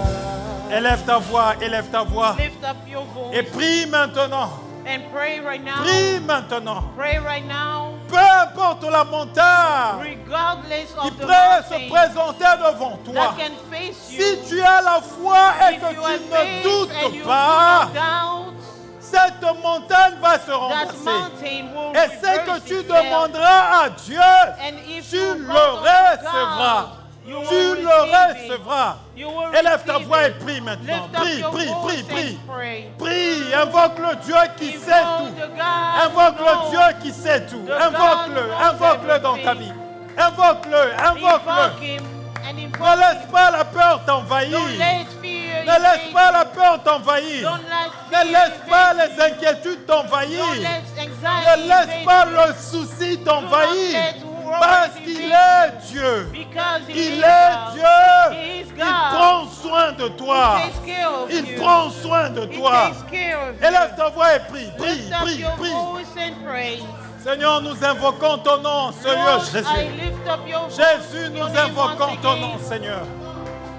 Élève ta voix, élève ta voix. lift up your voice Et prie maintenant. and pray right now. Prie maintenant. Pray right now, Peu importe la montagne regardless qui of the peut se mountain présenter devant toi. that can face Si you. tu as la foi et If que you have tu faith ne and doutes you do pas, not doubt, cette montagne va se that renverser. mountain will Et c'est que reverse tu itself. demanderas à Dieu, And if tu you le call unto recevras. God, you Tu will le receive it. recevras. You will Élève ta receive voix et it. prie maintenant. Lift up Prie, your prie, voice prie, and prie. pray. Prie, invoque le Dieu qui sait Invoke tout. the God Invoque who le knows. Dieu qui sait tout. The God Invoque-le, who knows invoque-le dans ta vie. everything. Invoque-le, Invoke invoque-le. him and Ne invoke laisse him. pas la peur t'envahir. Don't let fear Ne laisse invade pas you. la peur t'envahir. Don't let Ne fear laisse pas invade les inquiétudes you. t'envahir. Don't let Ne anxiety laisse invade pas you. le souci t'envahir. worry Parce invade qu'il you. est Dieu. Because he Il is est God. Dieu. He is Il God. prend soin de toi. He takes care of Il you. prend soin de He toi. takes care of you. Élève ta voix et prie, prie, Lift up prie, your prie. voice and pray. Seigneur, nous invoquons ton nom, Seigneur Lord, I Jésus. lift up your voice, Jésus, your nous name invoquons once ton again. nom, Seigneur.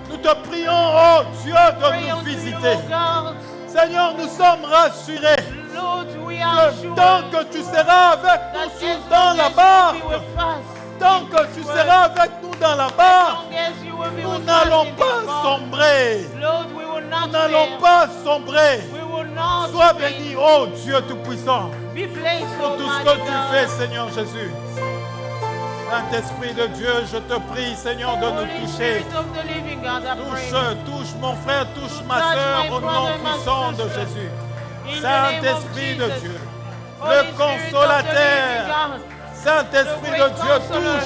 Nous te prions, oh Dieu, de Pray nous unto you, visiter. O God. Seigneur, nous sommes rassurés Lord, we are que sure tant que tu seras avec that nous as sur- dans long la as you barque, will be with us, tant que tu seras avec nous dans la as barque, long as you will be nous with us n'allons in this pas boat, sombrer. Lord, we will Nous not n'allons fail. pas sombrer. We will not Sois fail. béni, oh Dieu Tout-Puissant, Be blessed, pour tout ce Almighty que tu God. fais, Seigneur Jésus. Saint-Esprit de Dieu, je te prie, Seigneur, de nous Holy toucher. Spirit of the living God, I pray. Touche mon frère, touche ma Touch soeur my au brother nom and my puissant de sister. Jésus. In the name of Saint-Esprit de Jesus. Dieu, Holy le Spirit of the living consolateur, God, Saint-Esprit the de great Dieu, counselor,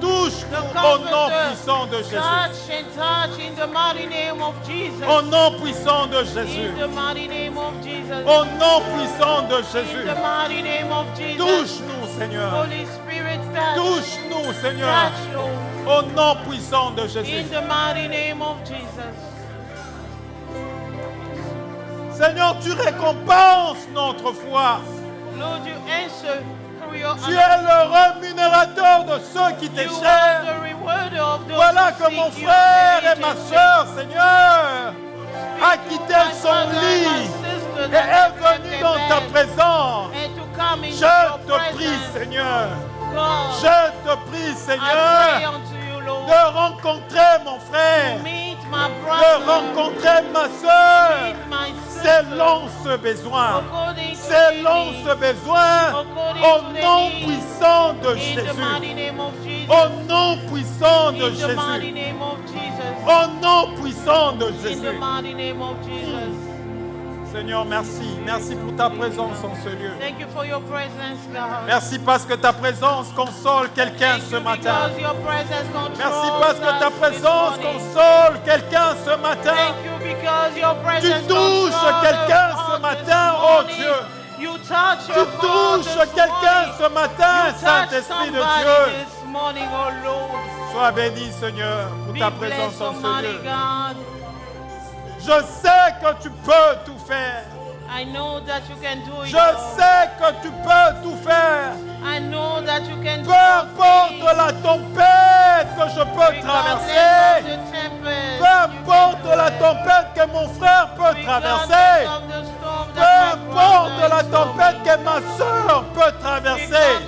touche-nous the au nom comforter, puissant de Jésus. touch and touch in the mighty name of Jesus. Au nom puissant de Jésus. In the mighty name of Jesus. Au nom puissant de In Jésus. the mighty name of Jesus. Touche-nous, Seigneur. Holy Spirit, touch. Touche-nous, Seigneur. Touch, Lord. Au nom puissant de Jésus. In the mighty name of Jesus. Seigneur, tu récompenses notre foi. Lord, you answer through your Tu es le rémunérateur de ceux qui You t'échappent. are the rewarder of those Voilà who que mon seek you frère et ma diligently. soeur, Seigneur, a quitté My son brother and my lit sister et that est have venu left dans their ta bed présence. and to come into Je your te prie, presence. Seigneur. God, Je te prie, I pray Seigneur, unto you, Lord, de rencontrer mon frère, meet my de brother, rencontrer ma soeur. meet my sister, Selon ce besoin. according to Selon their ce needs, besoin. according Au to their nom needs, puissant de in the mighty Jésus. name of Jesus, Au nom puissant de in the mighty Jésus. name of Jesus. Au nom puissant de In the Jésus. mighty name of Jesus. Seigneur, merci. Merci pour ta présence en ce lieu. Thank you for your presence, God. Merci parce que ta présence console quelqu'un Thank ce you matin. because your presence controls Merci parce que ta us this présence morning. console quelqu'un ce matin. Thank you because your Tu presence touches controls quelqu'un us ce this matin, oh morning. Dieu. You touch Tu your heart touches this quelqu'un morning. ce matin, You touch Saint-Esprit de somebody Dieu. this morning, oh Lord. Sois béni, Seigneur, pour Be ta blessed, présence en ce Almighty lieu. God. Je sais que tu peux tout faire. I know that you can do it. Je all. sais que tu peux tout faire. I know that you can do Peu importe la tempête que je peux traverser. Peu importe la tempête que mon frère peut traverser. Peu importe la tempête que ma soeur peut traverser.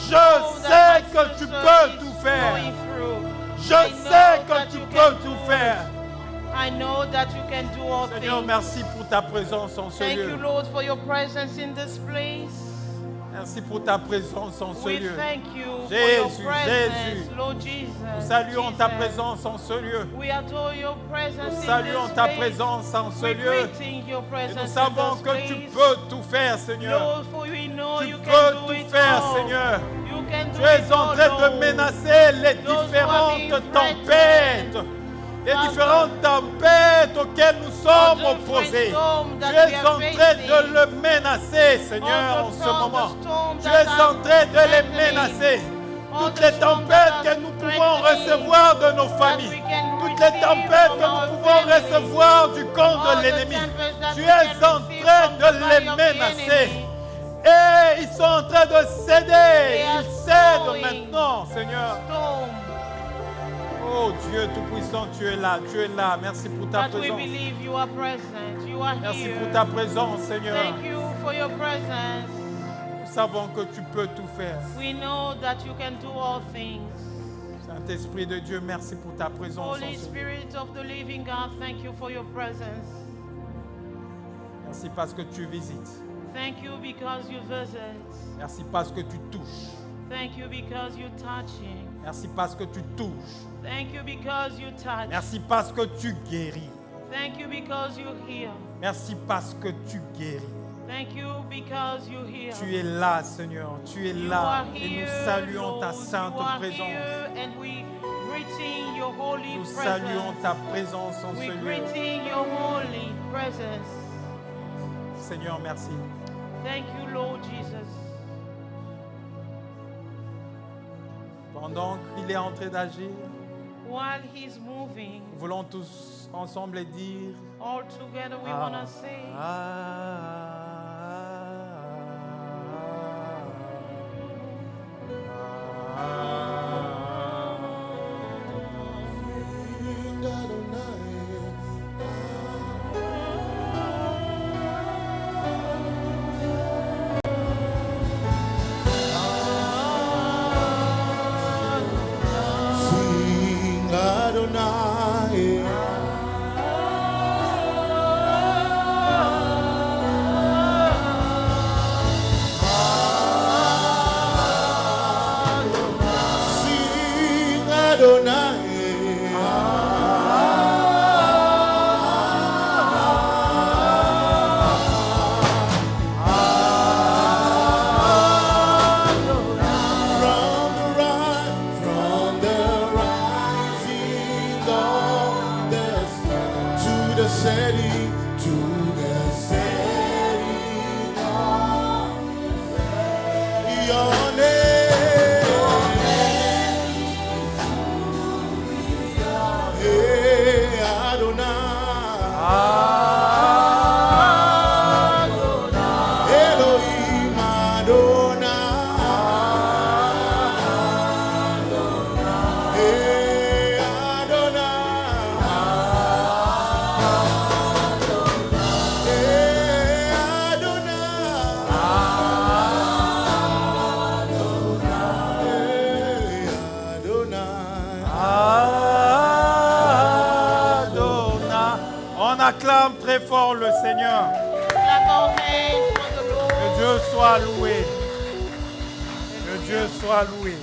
Je sais que tu peux tout faire. Je sais que tu peux tout faire. I know that you can do all Seigneur, things. merci pour ta présence en ce Thank you, lieu. Lord, for your presence in this place. Merci pour ta présence en ce We lieu. thank you for Jésus, your presence, Jésus. Lord Jesus. Nous saluons ta Jesus. présence en ce lieu. We adore your presence Nous saluons in this ta place. présence en ce We lieu. greeting your Et presence nous savons in this que tu place. peux tout faire, Seigneur. Lord, for we know Tu you peux can do tout it faire, all. Seigneur. You can do Tu es it en all, train Lord. de menacer les Those who are différentes being tempêtes. threatened. Les Father, différentes tempêtes auxquelles nous sommes all the opposés. storms that Tu we es are en train facing. de le menacer, Seigneur, All en the ce storms, moment. the storms Tu that es are en train de les threatening. menacer. All Toutes the les storms tempêtes that que are nous pouvons threatening, recevoir de nos that familles. we can Toutes les receive tempêtes from que our nous pouvons family. recevoir du camp All de the l'ennemi. tempest that Tu we es can en receive train from de the les body of the menacer. enemy. Et ils sont en train de céder. They are Ils cèdent sowing. maintenant, Seigneur. Storm. Oh Dieu Tout-Puissant, tu es là, tu es là. Merci pour ta That we présence. believe you are present. You are Merci here. pour ta présence, Seigneur. Thank you for your presence. Nous savons que tu peux tout faire. We know that you can do all things. Saint-Esprit de Dieu, merci pour ta présence. en Holy ce lieu. Spirit of the living God, thank you for your presence. Merci parce que tu visites. Thank you because you visit. Merci parce que tu touches. Thank you because you're touching. Merci parce que tu touches. Thank you because you touch. Merci parce que tu guéris. Thank you because you heal. Merci parce que tu guéris. Thank you because you heal. Tu es là, Seigneur. Tu es You là. are Et here, nous saluons ta Lord. sainte You are présence. here, and we greeting your holy Nous presence. saluons ta présence en We ce lieu. greeting your holy presence. Seigneur, merci. Thank you, Lord Jesus. Pendant qu'il est en train d'agir, While he's moving, nous voulons tous ensemble dire all together we want to say, Sing Adonai. Sing Adonai. From the rising of the sun to the setting of your name. Hey, Adonai. Elohim Adonai. Hey, Adonai. Hey, Adonai. Adonai. On acclame très fort le Seigneur. clap our hands for the Lord. Que Dieu soit loué. Que Dieu soit loué.